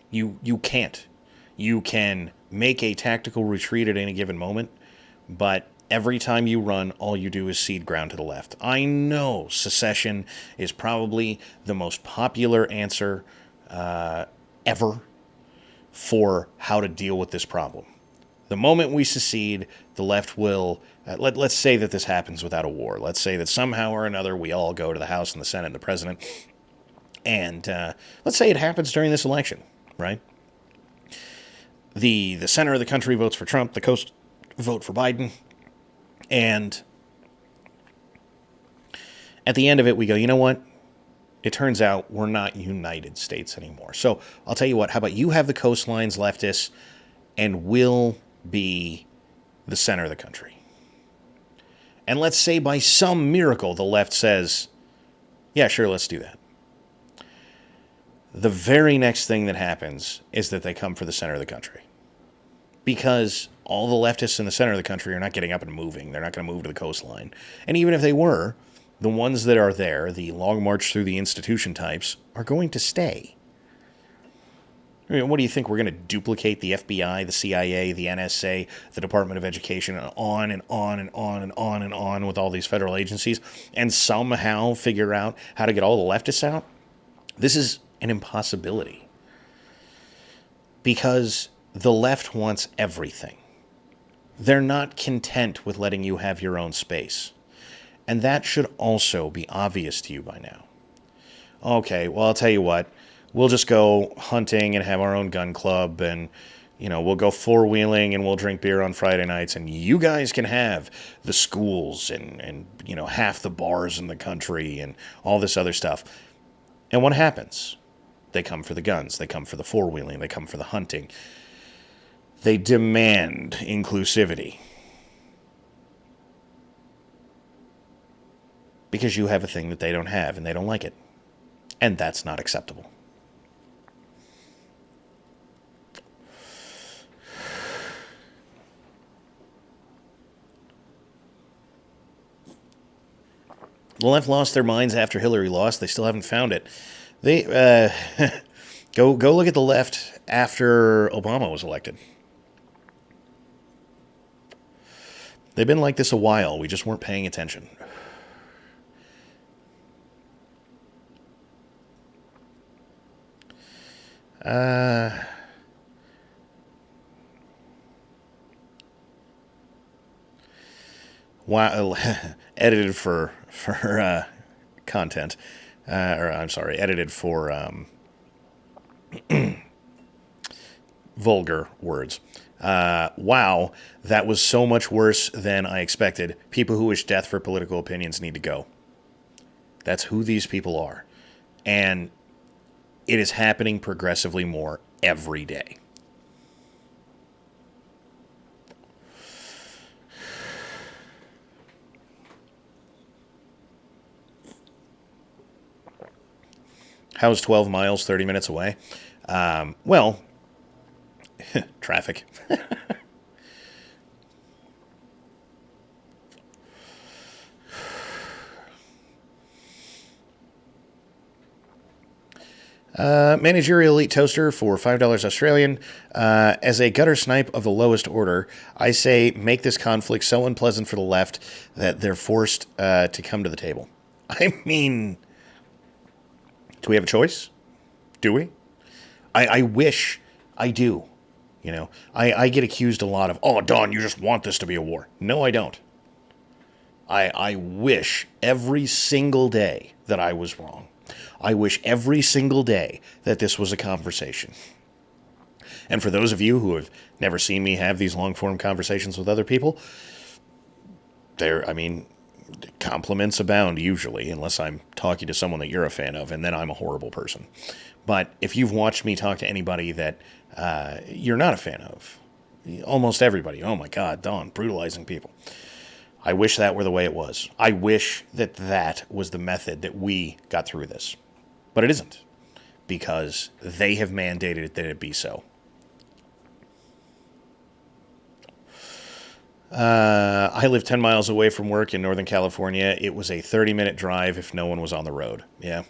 You can't. You can make a tactical retreat at any given moment, but every time you run, all you do is cede ground to the left. I know secession is probably the most popular answer ever for how to deal with this problem. The moment we secede, the left will, let's say that this happens without a war. Let's say that somehow or another we all go to the House and the Senate and the President. And let's say it happens during this election, right? The center of the country votes for Trump, the coast vote for Biden. And at the end of it, we go, you know what? It turns out we're not United States anymore. So I'll tell you what, how about you have the coastlines, leftists, and we'll be the center of the country. And let's say by some miracle the left says, yeah, sure, let's do that. The very next thing that happens is that they come for the center of the country. Because all the leftists in the center of the country are not getting up and moving. They're not going to move to the coastline. And even if they were, the ones that are there, the long march through the institution types, are going to stay. I mean, what do you think? We're going to duplicate the FBI, the CIA, the NSA, the Department of Education, and on and on and on and on and on with all these federal agencies, and somehow figure out how to get all the leftists out? This is an impossibility. Because the left wants everything. They're not content with letting you have your own space. And that should also be obvious to you by now. Okay, well, I'll tell you what. We'll just go hunting and have our own gun club, and, we'll go four-wheeling and we'll drink beer on Friday nights, and you guys can have the schools and half the bars in the country and all this other stuff. And what happens? They come for the guns. They come for the four-wheeling. They come for the hunting. They demand inclusivity. Because you have a thing that they don't have, and they don't like it. And that's not acceptable. The left lost their minds after Hillary lost. They still haven't found it. They go look at the left after Obama was elected. They've been like this a while. We just weren't paying attention. Wow, edited for content, or I'm sorry, edited for vulgar words. Wow, that was so much worse than I expected. People who wish death for political opinions need to go. That's who these people are. And it is happening progressively more every day. How's 12 miles 30 minutes away? Well, traffic. Managerial Elite Toaster for $5 Australian. As a gutter snipe of the lowest order, I say make this conflict so unpleasant for the left that they're forced to come to the table. I mean, do we have a choice? Do we? I wish I do. I get accused a lot of, oh, Don, you just want this to be a war. No, I don't. I wish every single day that I was wrong. I wish every single day that this was a conversation. And for those of you who have never seen me have these long-form conversations with other people, compliments abound usually, unless I'm talking to someone that you're a fan of, and then I'm a horrible person. But if you've watched me talk to anybody that you're not a fan of, almost everybody, oh my God, Don, brutalizing people. I wish that were the way it was. I wish that that was the method that we got through this. But it isn't, because they have mandated that it be so. I live 10 miles away from work in Northern California. It was a 30-minute drive if no one was on the road. Yeah.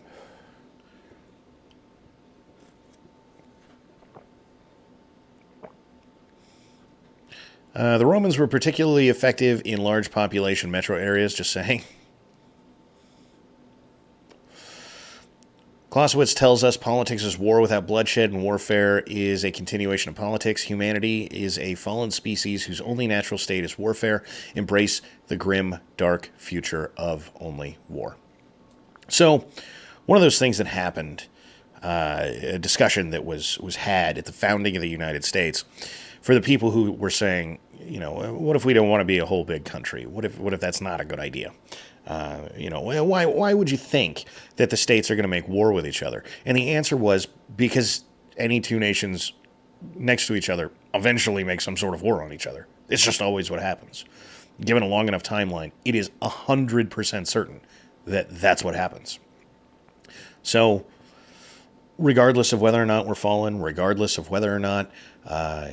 The Romans were particularly effective in large population metro areas, just saying. Clausewitz tells us politics is war without bloodshed, and warfare is a continuation of politics. Humanity is a fallen species whose only natural state is warfare. Embrace the grim, dark future of only war. So, one of those things that happened, a discussion that was had at the founding of the United States, for the people who were saying, what if we don't want to be a whole big country? What if that's not a good idea? Why would you think that the states are going to make war with each other? And the answer was because any two nations next to each other eventually make some sort of war on each other. It's just always what happens. Given a long enough timeline, it is 100% certain that that's what happens. So, regardless of whether or not we're fallen, regardless of whether or not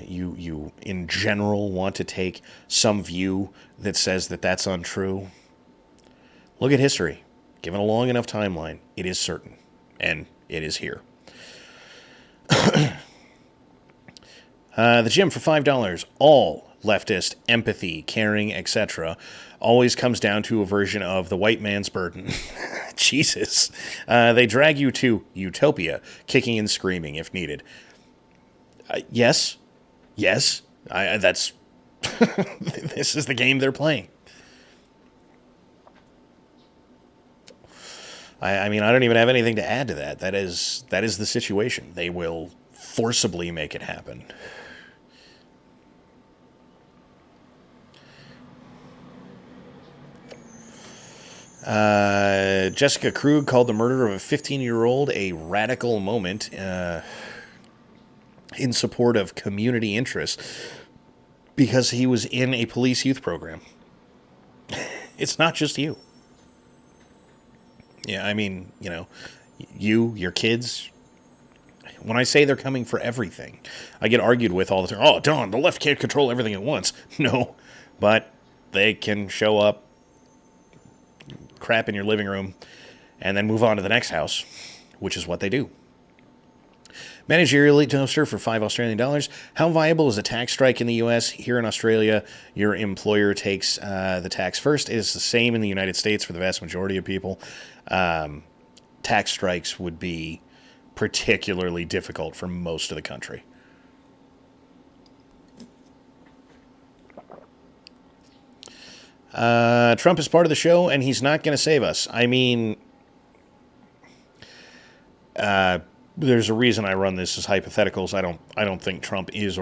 you in general want to take some view that says that that's untrue, look at history. Given a long enough timeline, it is certain, and it is here. The Gym for $5. All leftist empathy, caring, etc. always comes down to a version of the white man's burden. Jesus. They drag you to utopia, kicking and screaming if needed. Yes. That's this is the game they're playing. I mean, I don't even have anything to add to that. That is the situation. They will forcibly make it happen. Jessica Krug called the murder of a 15-year-old a radical moment in support of community interests because he was in a police youth program. It's not just you. Yeah, I mean, your kids. When I say they're coming for everything, I get argued with all the time. Oh, Don, the left can't control everything at once. No, but they can show up, crap in your living room, and then move on to the next house, which is what they do. Managerial toaster for $5 Australian. How viable is a tax strike in the U.S.? Here in Australia, your employer takes the tax first. It is the same in the United States for the vast majority of people. Tax strikes would be particularly difficult for most of the country. Trump is part of the show, and he's not going to save us. I mean, there's a reason I run this as hypotheticals. I don't think Trump is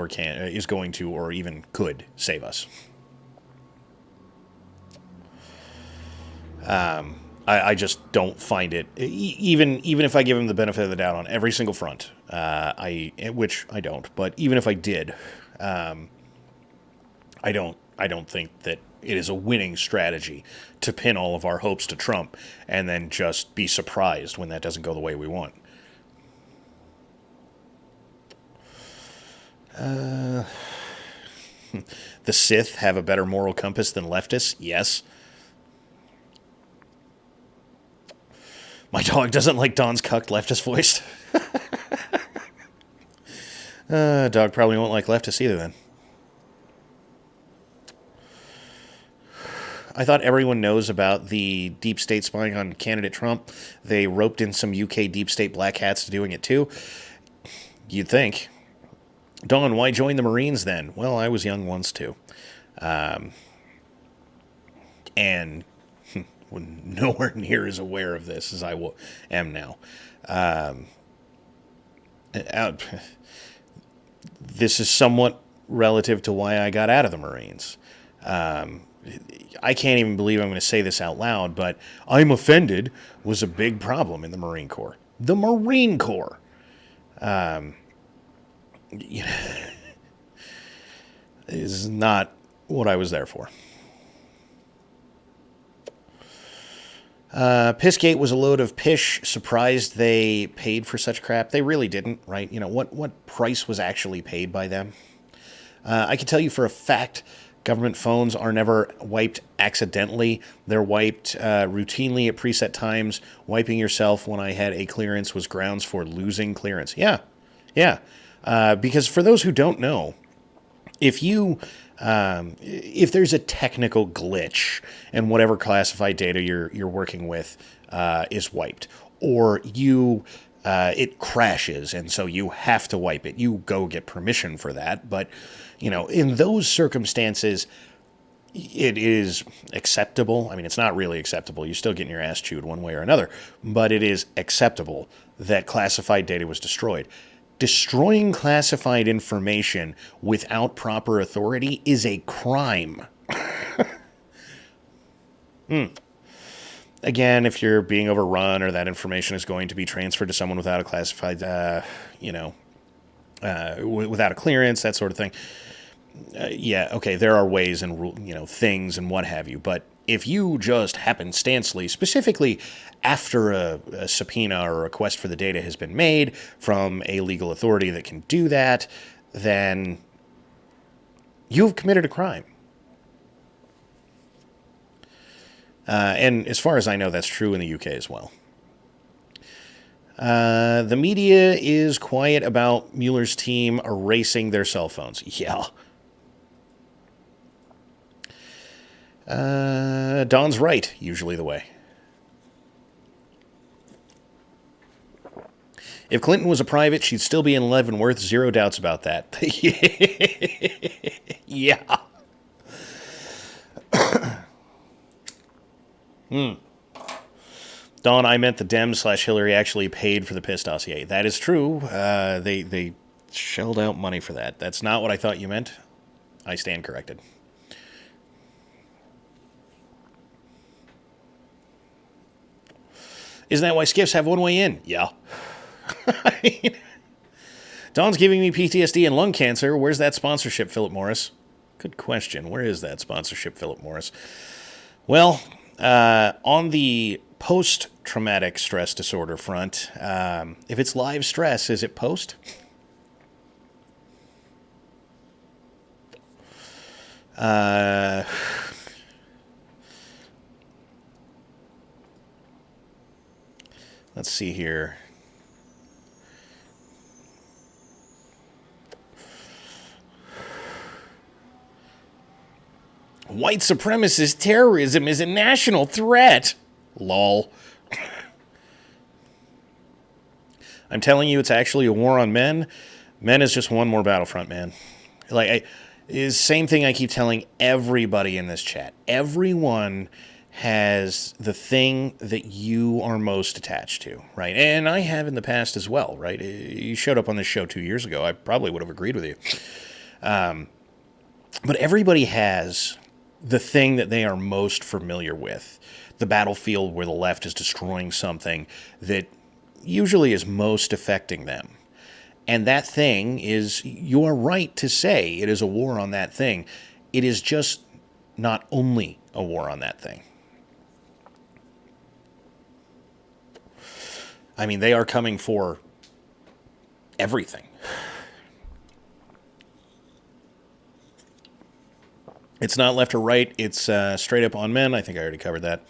going to or even could save us. I just don't find it. Even if I give him the benefit of the doubt on every single front, which I don't. But even if I did, I don't think that it is a winning strategy to pin all of our hopes to Trump and then just be surprised when that doesn't go the way we want. The Sith have a better moral compass than leftists? Yes. My dog doesn't like Don's cucked leftist voice. Dog probably won't like leftists either then. I thought everyone knows about the deep state spying on candidate Trump. They roped in some UK deep state black hats to doing it too. You'd think. Dawn, why join the Marines then? Well, I was young once too. And nowhere near as aware of this as I am now. This is somewhat relative to why I got out of the Marines. I can't even believe I'm going to say this out loud, but I'm offended was a big problem in the Marine Corps. The Marine Corps. Is not what I was there for. Pissgate was a load of pish. Surprised they paid for such crap. They really didn't, right? What price was actually paid by them? I can tell you for a fact, government phones are never wiped accidentally. They're wiped routinely at preset times. Wiping yourself when I had a clearance was grounds for losing clearance. Yeah. Because for those who don't know, if there's a technical glitch and whatever classified data you're working with is wiped, or you it crashes, and so you have to wipe it. You go get permission for that, but, in those circumstances, it is acceptable. I mean, it's not really acceptable. You're still getting your ass chewed one way or another, but it is acceptable that classified data was destroyed. Destroying classified information without proper authority is a crime. Again, if you're being overrun or that information is going to be transferred to someone without a classified, without a clearance, that sort of thing. Yeah, okay, there are ways and things and what have you, but if you just happenstancely, specifically after a subpoena or a request for the data has been made from a legal authority that can do that, then you've committed a crime. And as far as I know, that's true in the UK as well. The media is quiet about Mueller's team erasing their cell phones. Yeah. Don's right, usually the way. If Clinton was a private, she'd still be in Leavenworth. Zero doubts about that. Yeah. Don, I meant the Dems/Hillary actually paid for the piss dossier. That is true. They shelled out money for that. That's not what I thought you meant. I stand corrected. Isn't that why skiffs have one way in? Yeah. Don's giving me PTSD and lung cancer. Where's that sponsorship, Philip Morris? Good question. Where is that sponsorship, Philip Morris? Well, on the post-traumatic stress disorder front, if it's live stress, is it post? Let's see here. White supremacist terrorism is a national threat. Lol. I'm telling you, it's actually a war on men. Men is just one more battlefront, man. Is same thing I keep telling everybody in this chat. Everyone has the thing that you are most attached to, right? And I have in the past as well, right? You showed up on this show 2 years ago. I probably would have agreed with you. But everybody has the thing that they are most familiar with. The battlefield where the left is destroying something that usually is most affecting them. And that thing is, you are right to say it is a war on that thing. It is just not only a war on that thing. I mean, they are coming for everything. It's not left or right. It's straight up on men. I think I already covered that.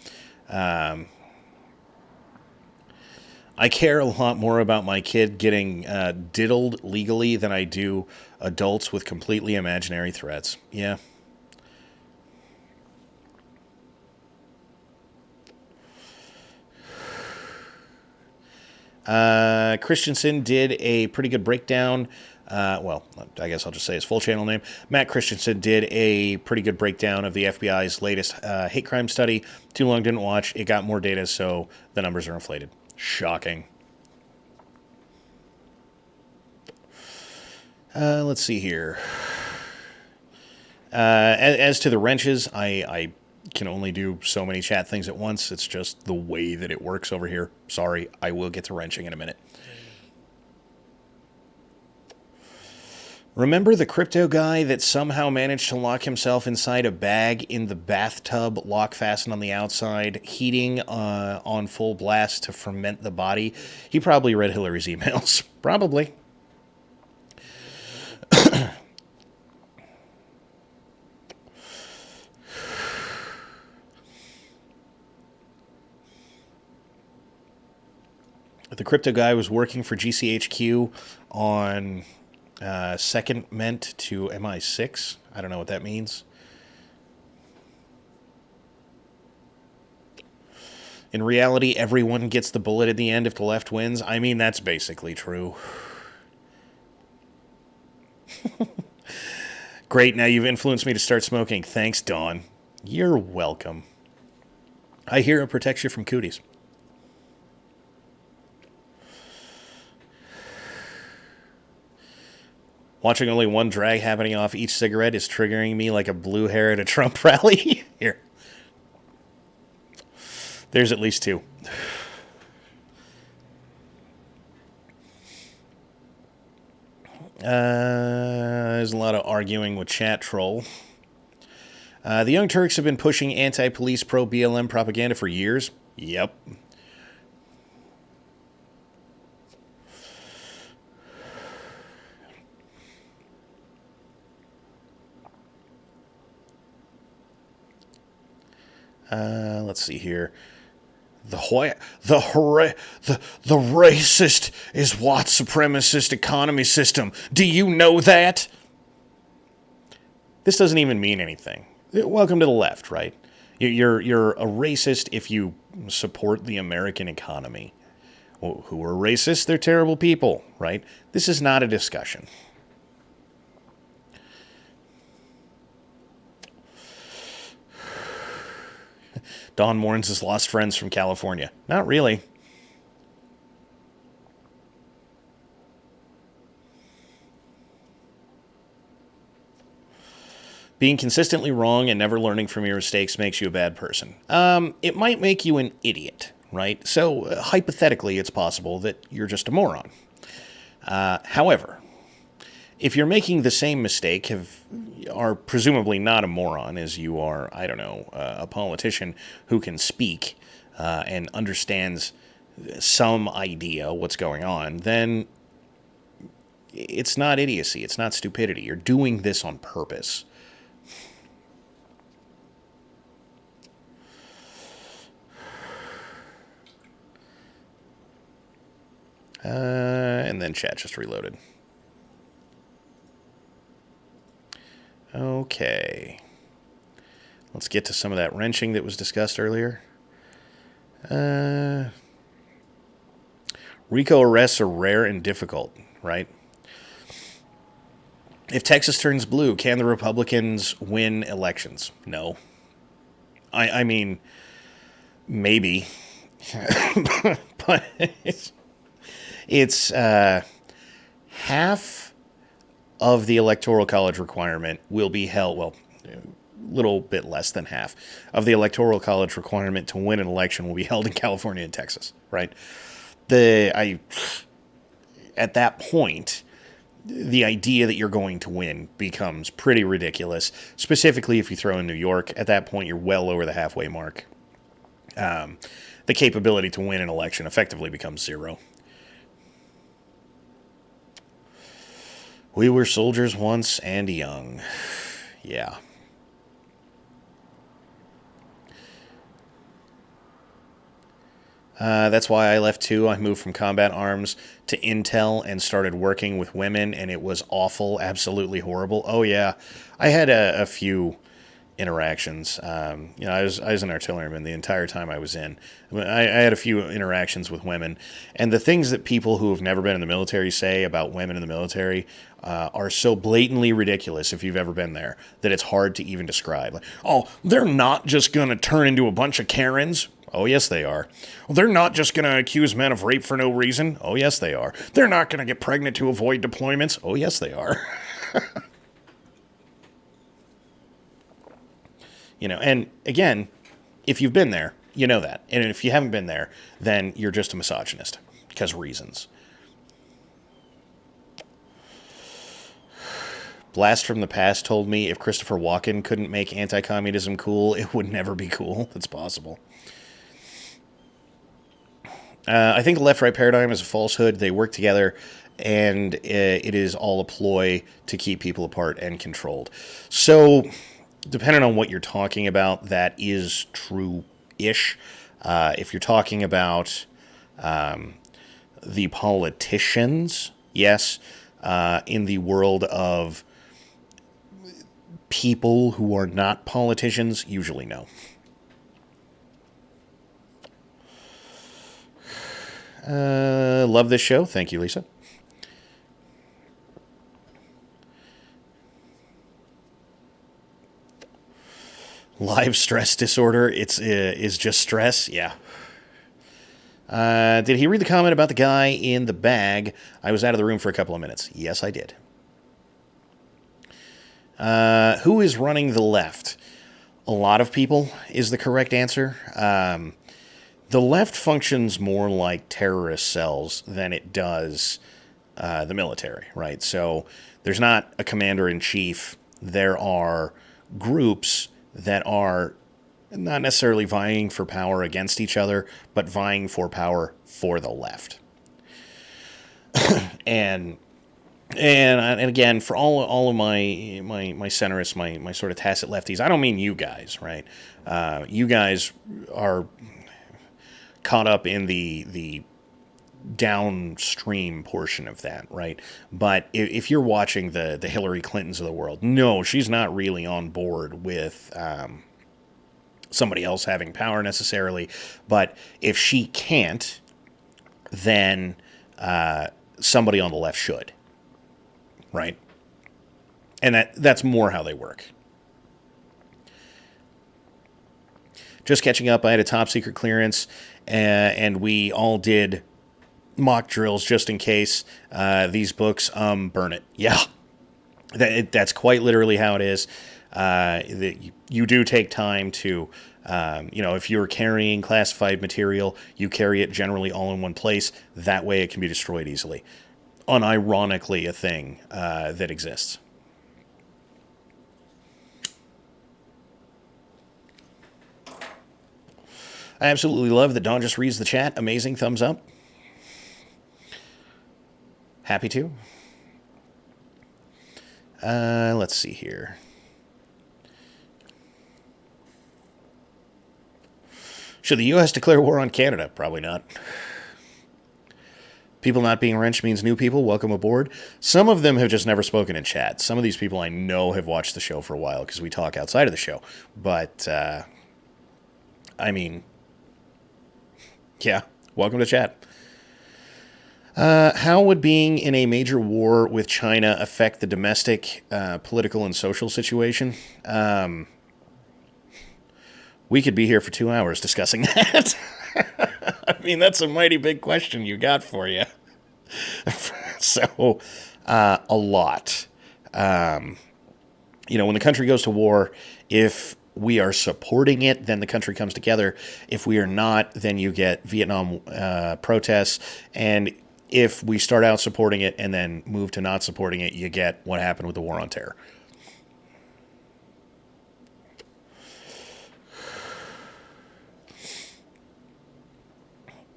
I care a lot more about my kid getting diddled legally than I do adults with completely imaginary threats. Yeah. Christensen did a pretty good breakdown. Well, I guess I'll just say his full channel name. Matt Christensen did a pretty good breakdown of the FBI's latest hate crime study. Too long didn't watch. It got more data, so the numbers are inflated. Shocking. Let's see here. As to the wrenches, I can only do so many chat things at once. It's just the way that it works over here. Sorry, I will get to wrenching in a minute. Remember the crypto guy that somehow managed to lock himself inside a bag in the bathtub, lock fastened on the outside, heating on full blast to ferment the body? He probably read Hillary's emails. Probably. The crypto guy was working for GCHQ on second ment to MI6. I don't know what that means. In reality, everyone gets the bullet at the end if the left wins. I mean, that's basically true. Great, now you've influenced me to start smoking. Thanks, Dawn. You're welcome. I hear it protects you from cooties. Watching only one drag happening off each cigarette is triggering me like a blue hair at a Trump rally. Here. There's at least two. There's a lot of arguing with chat troll. The Young Turks have been pushing anti-police pro-BLM propaganda for years. Yep. Let's see here. The racist is white supremacist economy system. Do you know that? This doesn't even mean anything. Welcome to the left, right? You're a racist if you support the American economy. Well, who are racist? They're terrible people, right? This is not a discussion. Don mourns his lost friends from California. Not really. Being consistently wrong and never learning from your mistakes makes you a bad person. It might make you an idiot, right? So, hypothetically, it's possible that you're just a moron. However, if you're making the same mistake, are presumably not a moron as you are, I don't know, a politician who can speak and understands some idea what's going on, then it's not idiocy. It's not stupidity. You're doing this on purpose. And then chat just reloaded. Okay. Let's get to some of that wrenching that was discussed earlier. RICO arrests are rare and difficult, right? If Texas turns blue, can the Republicans win elections? No. I mean, maybe. But it's half of the Electoral College requirement will be held, well, a little bit less than half of the Electoral College requirement to win an election will be held in California and Texas, right? At that point, the idea that you're going to win becomes pretty ridiculous, specifically if you throw in New York. At that point, you're well over the halfway mark. The capability to win an election effectively becomes zero. We were soldiers once and young. Yeah. That's why I left too. I moved from combat arms to Intel and started working with women, and it was awful, absolutely horrible. Oh yeah, I had a few interactions. I was an artilleryman the entire time I was in. I had a few interactions with women, and the things that people who have never been in the military say about women in the military are so blatantly ridiculous if you've ever been there that it's hard to even describe. Like, oh, they're not just going to turn into a bunch of Karens. Oh, yes, they are. Well, they're not just going to accuse men of rape for no reason. Oh, yes, they are. They're not going to get pregnant to avoid deployments. Oh, yes, they are. And again, if you've been there, you know that. And if you haven't been there, then you're just a misogynist because reasons. Blast from the Past told me if Christopher Walken couldn't make anti-communism cool, it would never be cool. That's possible. I think the left-right paradigm is a falsehood. They work together, and it is all a ploy to keep people apart and controlled. So, depending on what you're talking about, that is true-ish. If you're talking about the politicians, yes. In the world of people who are not politicians, usually no. Love this show. Thank you, Lisa. Live stress disorder. Is just stress. Yeah. Did he read the comment about the guy in the bag? I was out of the room for a couple of minutes. Yes, I did. Who is running the left? A lot of people is the correct answer. The left functions more like terrorist cells than it does the military, right? So there's not a commander-in-chief. There are groups that are not necessarily vying for power against each other, but vying for power for the left. and again, for all of my centrists, my sort of tacit lefties, I don't mean you guys, right? You guys are caught up in the downstream portion of that, right? But if you're watching the Hillary Clintons of the world, no, she's not really on board with somebody else having power necessarily. But if she can't, then somebody on the left should, right? And that's more how they work. Just catching up, I had a top secret clearance, and we all did mock drills just in case. These books, burn it. Yeah, that's quite literally how it is. You do take time to, if you're carrying classified material, you carry it generally all in one place. That way it can be destroyed easily. Unironically, a thing that exists. I absolutely love that Dawn just reads the chat. Amazing. Thumbs up. Happy to. Let's see here. Should the U.S. declare war on Canada? Probably not. People not being wrenched means new people. Welcome aboard. Some of them have just never spoken in chat. Some of these people I know have watched the show for a while because we talk outside of the show. But, yeah, welcome to chat. How would being in a major war with China affect the domestic, political, and social situation? We could be here for 2 hours discussing that. I mean, that's a mighty big question you got for you. So, a lot. When the country goes to war, if we are supporting it, then the country comes together. If we are not, then you get Vietnam protests. And if we start out supporting it and then move to not supporting it, you get what happened with the war on terror.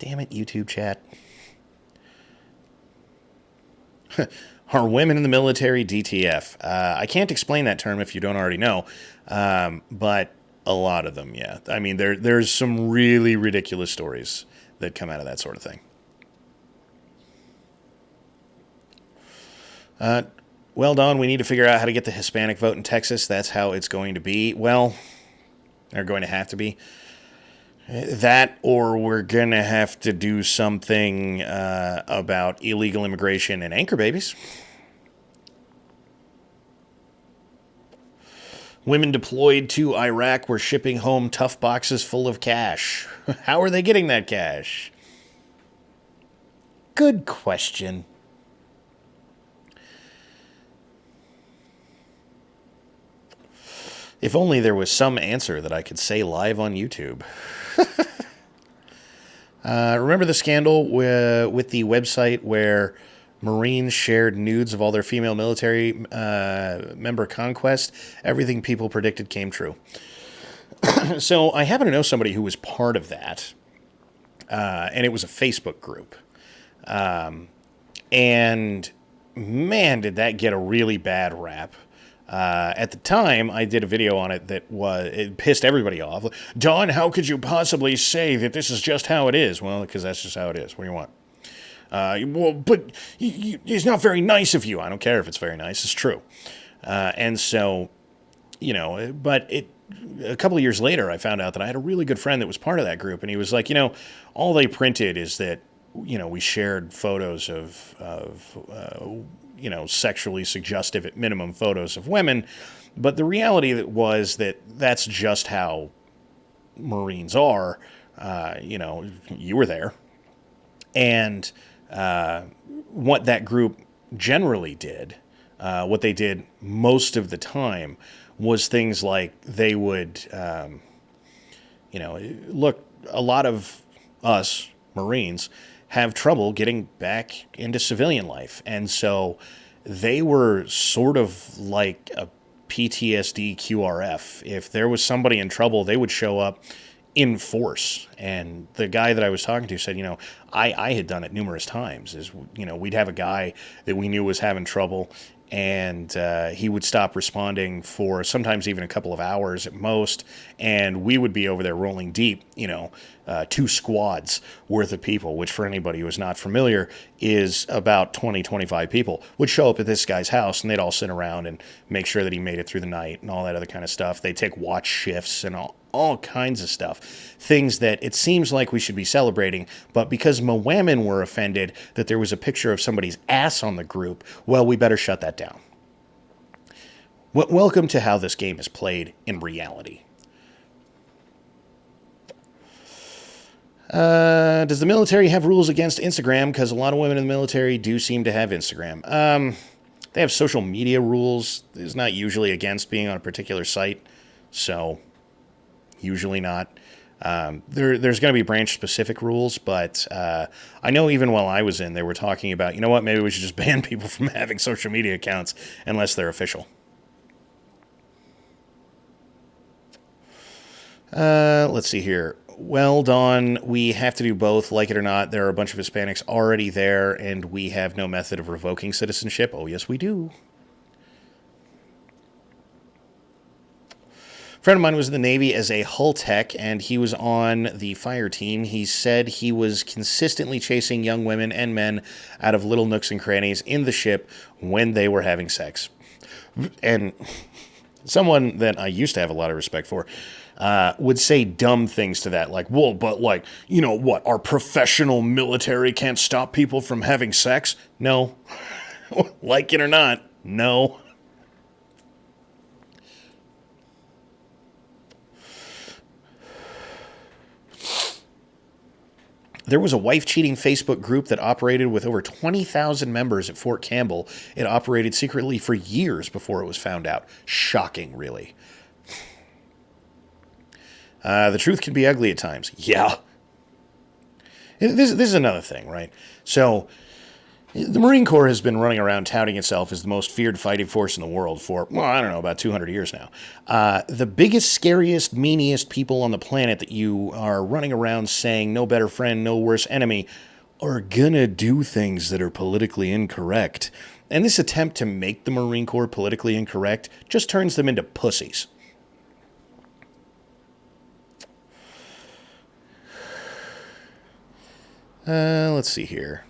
Damn it, YouTube chat. Are women in the military DTF? I can't explain that term if you don't already know, but a lot of them, yeah. I mean, there's some really ridiculous stories that come out of that sort of thing. Well, Don, we need to figure out how to get the Hispanic vote in Texas. That's how it's going to be. Well, they're going to have to be. That, or we're going to have to do something about illegal immigration and anchor babies. Women deployed to Iraq were shipping home tough boxes full of cash. How are they getting that cash? Good question. If only there was some answer that I could say live on YouTube. Remember the scandal with the website where Marines shared nudes of all their female military member conquest? Everything people predicted came true. So I happen to know somebody who was part of that, and it was a Facebook group. And man, did that get a really bad rap. At the time, I did a video on it it pissed everybody off. Don, how could you possibly say that this is just how it is? Well, because that's just how it is. What do you want? Well, but it's not very nice of you. I don't care if it's very nice. It's true. And so, but a couple of years later, I found out that I had a really good friend that was part of that group. And he was like, all they printed is that we shared photos sexually suggestive at minimum photos of women. But the reality was that that's just how Marines are. You were there. And what that group generally did, what they did most of the time, was things like they would, look, a lot of us Marines have trouble getting back into civilian life. And so they were sort of like a PTSD QRF. If there was somebody in trouble, they would show up in force. And the guy that I was talking to said, I had done it numerous times. We'd have a guy that we knew was having trouble, and he would stop responding for sometimes even a couple of hours at most, and we would be over there rolling deep, 2 squads worth of people, which for anybody who is not familiar is about 20, 25 people, would show up at this guy's house, and they'd all sit around and make sure that he made it through the night and all that other kind of stuff. They'd take watch shifts and all kinds of stuff, things that it seems like we should be celebrating, but because Moammin were offended that there was a picture of somebody's ass on the group, well, we better shut that down. Welcome to how this game is played in reality. Does the military have rules against Instagram? Because a lot of women in the military do seem to have Instagram. They have social media rules. It's not usually against being on a particular site, so usually not. There's going to be branch-specific rules, but I know even while I was in, they were talking about, maybe we should just ban people from having social media accounts unless they're official. Let's see here. Well, Dawn, we have to do both, like it or not. There are a bunch of Hispanics already there, and we have no method of revoking citizenship. Oh, yes, we do. A friend of mine was in the Navy as a hull tech, and he was on the fire team. He said he was consistently chasing young women and men out of little nooks and crannies in the ship when they were having sex. And someone that I used to have a lot of respect for would say dumb things to that, like, well, but like, what, our professional military can't stop people from having sex? No. Like it or not, no. There was a wife-cheating Facebook group that operated with over 20,000 members at Fort Campbell. It operated secretly for years before it was found out. Shocking, really. The truth can be ugly at times. Yeah. This is another thing, right? So, the Marine Corps has been running around touting itself as the most feared fighting force in the world for, about 200 years now. The biggest, scariest, meanest people on the planet that you are running around saying no better friend, no worse enemy, are gonna do things that are politically incorrect. And this attempt to make the Marine Corps politically incorrect just turns them into pussies. Let's see here.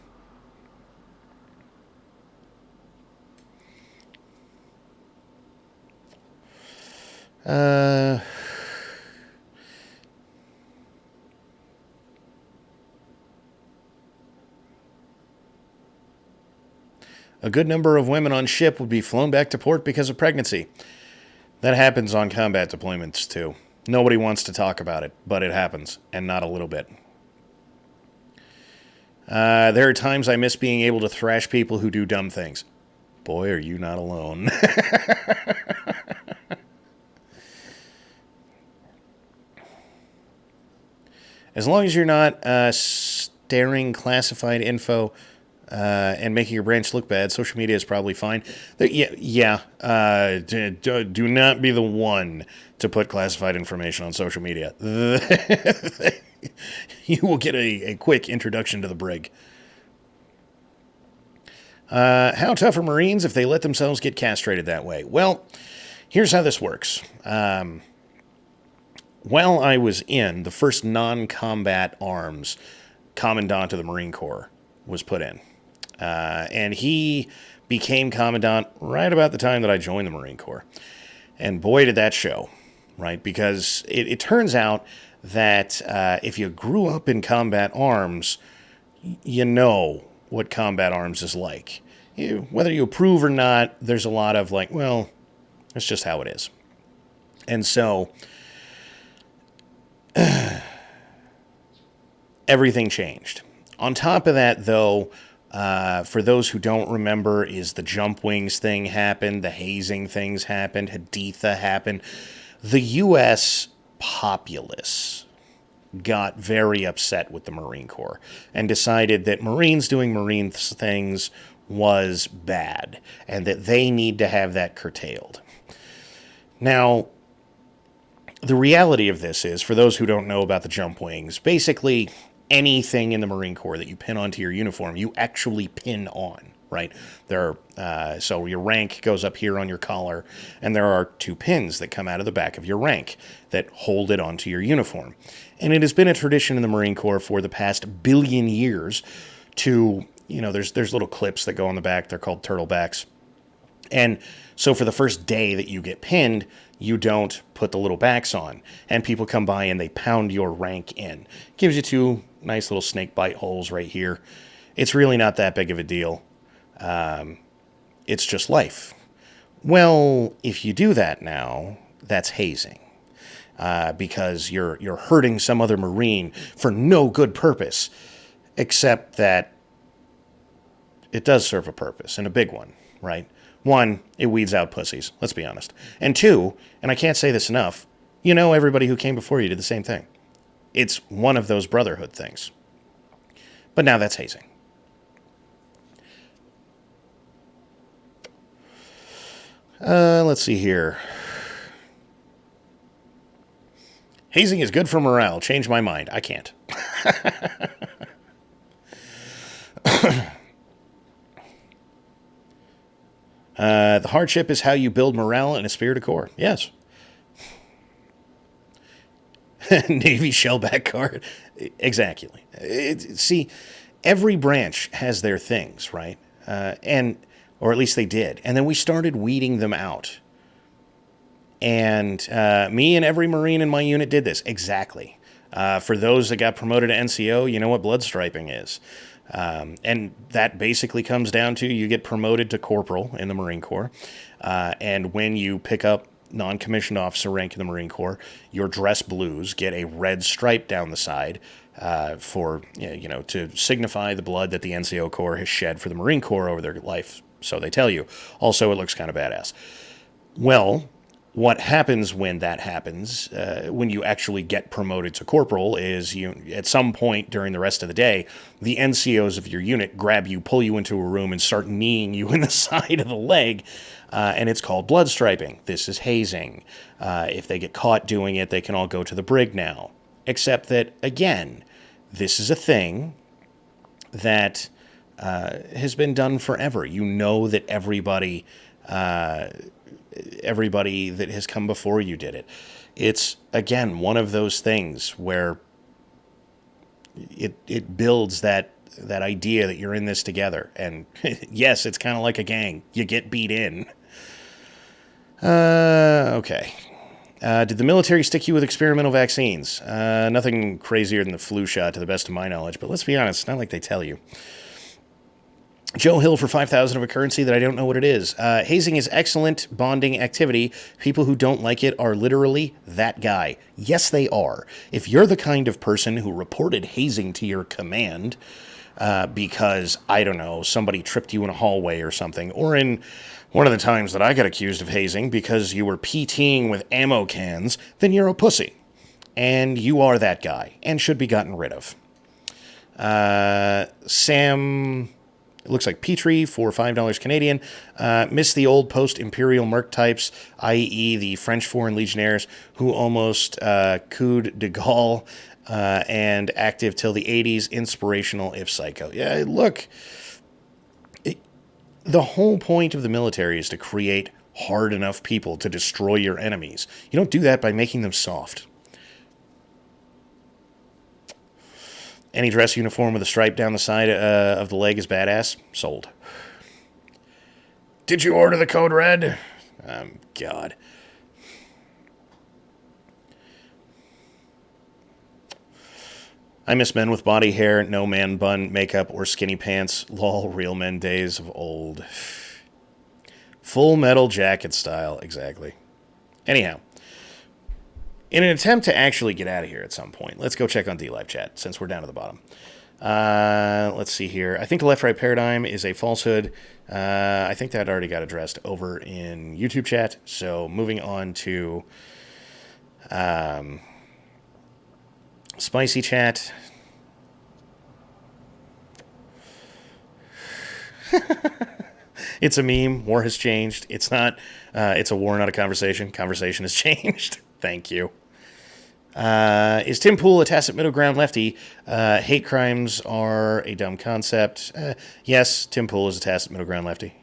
A good number of women on ship would be flown back to port because of pregnancy. That happens on combat deployments, too. Nobody wants to talk about it, but it happens, and not a little bit. There are times I miss being able to thrash people who do dumb things. Boy, are you not alone. As long as you're not staring classified info and making your branch look bad, social media is probably fine. Do not be the one to put classified information on social media. You will get a quick introduction to the brig. How tough are Marines if they let themselves get castrated that way? Well, here's how this works. While I was in, the first non-combat arms commandant of the Marine Corps was put in. And he became commandant right about the time that I joined the Marine Corps. And boy, did that show, right? Because it turns out that if you grew up in combat arms, you know what combat arms is like. Whether you approve or not, there's a lot of like, well, that's just how it is. And so everything changed. On top of that, though, for those who don't remember, is the jump wings thing happened, the hazing things happened, Haditha happened. The U.S. populace got very upset with the Marine Corps and decided that Marines doing Marine things was bad and that they need to have that curtailed. Now, the reality of this is, for those who don't know about the jump wings, basically anything in the Marine Corps that you pin onto your uniform, you actually pin on, right? So your rank goes up here on your collar, and there are 2 pins that come out of the back of your rank that hold it onto your uniform. And it has been a tradition in the Marine Corps for the past billion years to, there's little clips that go on the back. They're called turtlebacks. And so for the first day that you get pinned, you don't put the little backs on. And people come by and they pound your rank in. Gives you 2 nice little snake bite holes right here. It's really not that big of a deal. It's just life. Well, if you do that now, that's hazing. Because you're hurting some other Marine for no good purpose. Except that it does serve a purpose, and a big one, right? 1, it weeds out pussies, let's be honest. And 2, and I can't say this enough, everybody who came before you did the same thing. It's one of those brotherhood things. But now that's hazing. Let's see here. Hazing is good for morale. Change my mind. I can't. The hardship is how you build morale and a spirit of corps. Yes. Navy shellback card. Exactly. See, every branch has their things, right? Or at least they did. And then we started weeding them out. And me and every Marine in my unit did this. Exactly. For those that got promoted to NCO, you know what blood striping is. And that basically comes down to you get promoted to corporal in the Marine Corps. And when you pick up non-commissioned officer rank in the Marine Corps, your dress blues get a red stripe down the side to signify the blood that the NCO Corps has shed for the Marine Corps over their life. So they tell you. Also, it looks kind of badass. Well, what happens when that happens, when you actually get promoted to corporal, is at some point during the rest of the day, the NCOs of your unit grab you, pull you into a room, and start kneeing you in the side of the leg, and it's called blood striping. This is hazing. If they get caught doing it, they can all go to the brig now. Except that, again, this is a thing that has been done forever. You know that everybody that has come before you did it. It's, again, one of those things where it builds that idea that you're in this together. And yes, it's kind of like a gang. You get beat in. Okay. Did the military stick you with experimental vaccines? Nothing crazier than the flu shot, to the best of my knowledge. But let's be honest, it's not like they tell you. Joe Hill for 5,000 of a currency that I don't know what it is. Hazing is excellent bonding activity. People who don't like it are literally that guy. Yes, they are. If you're the kind of person who reported hazing to your command because, I don't know, somebody tripped you in a hallway or something, or in one of the times that I got accused of hazing because you were PTing with ammo cans, then you're a pussy. And you are that guy and should be gotten rid of. Sam... It looks like Petrie for $5 Canadian. Missed the old post-Imperial Merc types, i.e. the French Foreign Legionnaires, who almost cooed de Gaulle and active till the 80s, inspirational if psycho. Yeah, look, the whole point of the military is to create hard enough people to destroy your enemies. You don't do that by making them soft. Any dress uniform with a stripe down the side of the leg is badass. Sold. Did you order the code red? God. I miss men with body hair, no man bun, makeup, or skinny pants. Lol, real men days of old. Full Metal Jacket style, exactly. Anyhow, in an attempt to actually get out of here at some point, let's go check on DLive chat, since we're down to the bottom. Let's see here. I think the left-right paradigm is a falsehood. I think that already got addressed over in YouTube chat. So moving on to Spicy chat. It's a meme. War has changed. It's not. It's a war, not a conversation. Conversation has changed. Thank you. Is Tim Pool a tacit middle ground lefty? Hate crimes are a dumb concept. Yes, Tim Pool is a tacit middle ground lefty.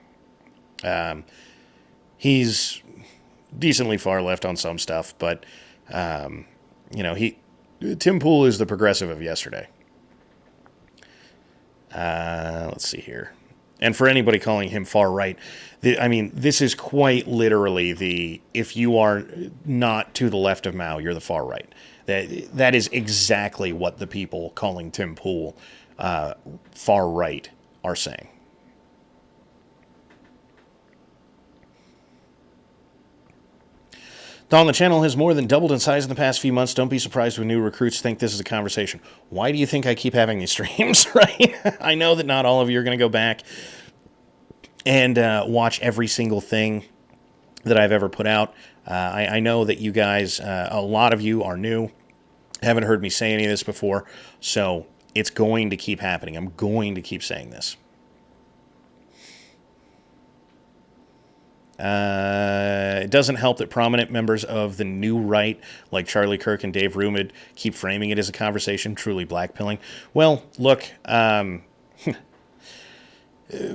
He's decently far left on some stuff, but Tim Pool is the progressive of yesterday. Let's see here. And for anybody calling him far right, this is quite literally if you are not to the left of Mao, you're the far right. That is exactly what the people calling Tim Pool far right are saying. Don, the channel has more than doubled in size in the past few months. Don't be surprised when new recruits think this is a conversation. Why do you think I keep having these streams, right? I know that not all of you are going to go back and watch every single thing that I've ever put out. I know that you guys, a lot of you are new, haven't heard me say any of this before, so it's going to keep happening. I'm going to keep saying this. It doesn't help that prominent members of the new right, like Charlie Kirk and Dave Rumid, keep framing it as a conversation, truly blackpilling. Well, look,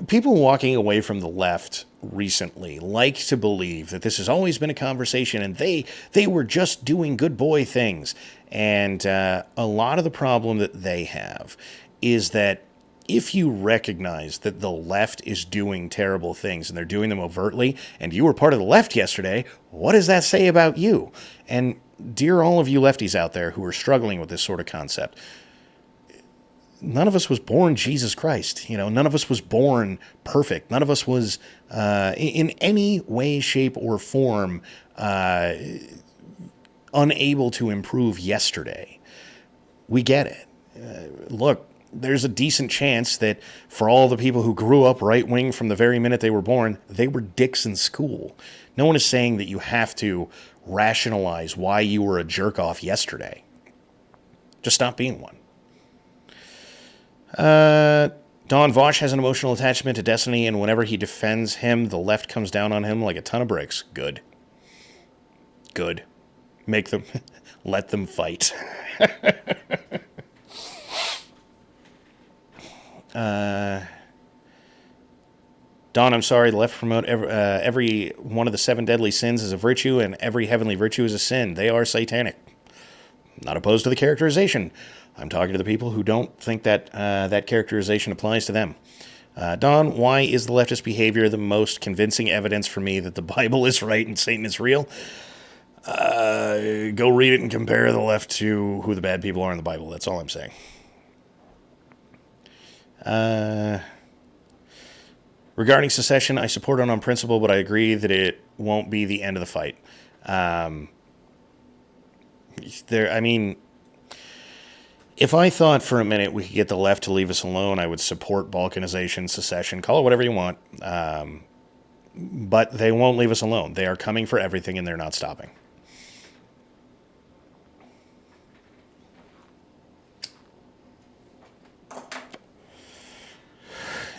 people walking away from the left recently like to believe that this has always been a conversation and they were just doing good boy things. And a lot of the problem that they have is that if you recognize that the left is doing terrible things and they're doing them overtly, and you were part of the left yesterday, what does that say about you? And dear all of you lefties out there who are struggling with this sort of concept, none of us was born Jesus Christ. None of us was born perfect. None of us was in any way, shape, or form unable to improve yesterday. We get it. Look, there's a decent chance that for all the people who grew up right-wing from the very minute they were born, they were dicks in school. No one is saying that you have to rationalize why you were a jerk-off yesterday. Just stop being one. Don Vosh has an emotional attachment to Destiny, and whenever he defends him, the left comes down on him like a ton of bricks. Good. Make them... let them fight. Don, I'm sorry, the left promote every one of the 7 deadly sins is a virtue, and every heavenly virtue is a sin. They are satanic. Not opposed to the characterization. I'm talking to the people who don't think that that characterization applies to them. Don, why is the leftist behavior the most convincing evidence for me that the Bible is right and Satan is real? Go read it and compare the left to who the bad people are in the Bible. That's all I'm saying. Regarding secession, I support it on principle, but I agree that it won't be the end of the fight. If I thought for a minute we could get the left to leave us alone, I would support balkanization, secession, call it whatever you want. But they won't leave us alone. They are coming for everything, and they're not stopping.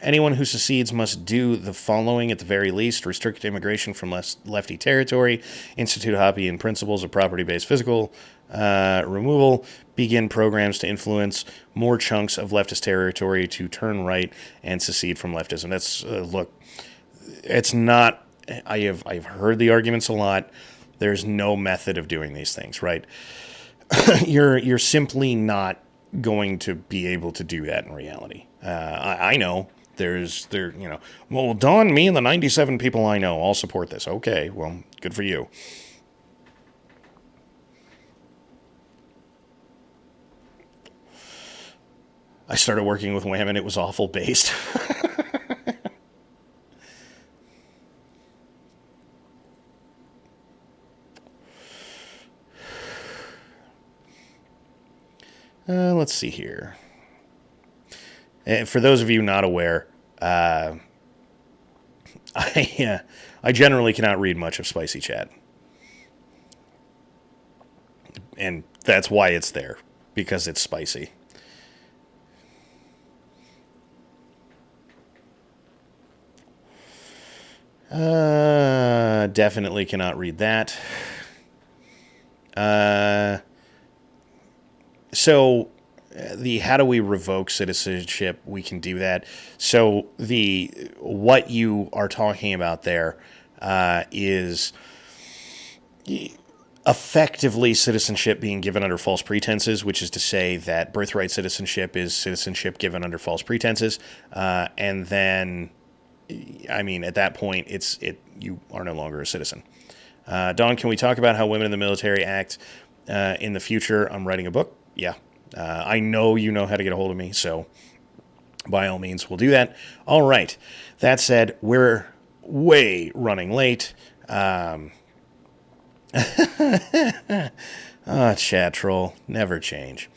Anyone who secedes must do the following at the very least: restrict immigration from lefty territory, institute Hoppian principles of property-based physical removal, begin programs to influence more chunks of leftist territory to turn right and secede from leftism. That's look, it's not. I've heard the arguments a lot. There's no method of doing these things, right? You're simply not going to be able to do that in reality. I know. Well, Don, me and the 97 people I know all support this. Okay, well, good for you. I started working with Wham and it was awful based. Let's see here. And for those of you not aware, I generally cannot read much of Spicy Chat. And that's why it's there, because it's spicy. Definitely cannot read that. So the how do we revoke citizenship? We can do that. So what you are talking about there is effectively citizenship being given under false pretenses, which is to say that birthright citizenship is citizenship given under false pretenses, and then, I mean, at that point, you are no longer a citizen. Dawn, can we talk about how women in the military act in the future? I'm writing a book. Yeah. I know you know how to get a hold of me, so by all means, we'll do that. All right. That said, we're way running late. Chat troll, never change.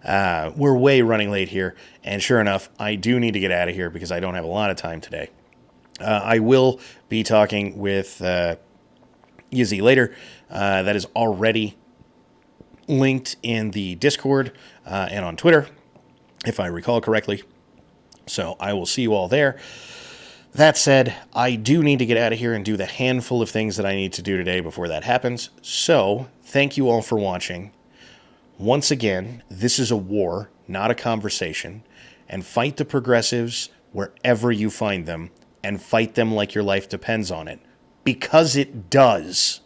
We're way running late here, and sure enough, I do need to get out of here because I don't have a lot of time today. I will be talking with Yizzy later. That is already linked in the Discord and on Twitter, if I recall correctly. So I will see you all there. That said, I do need to get out of here and do the handful of things that I need to do today before that happens. So thank you all for watching. Once again, this is a war, not a conversation. And fight the progressives wherever you find them. And fight them like your life depends on it. Because it does.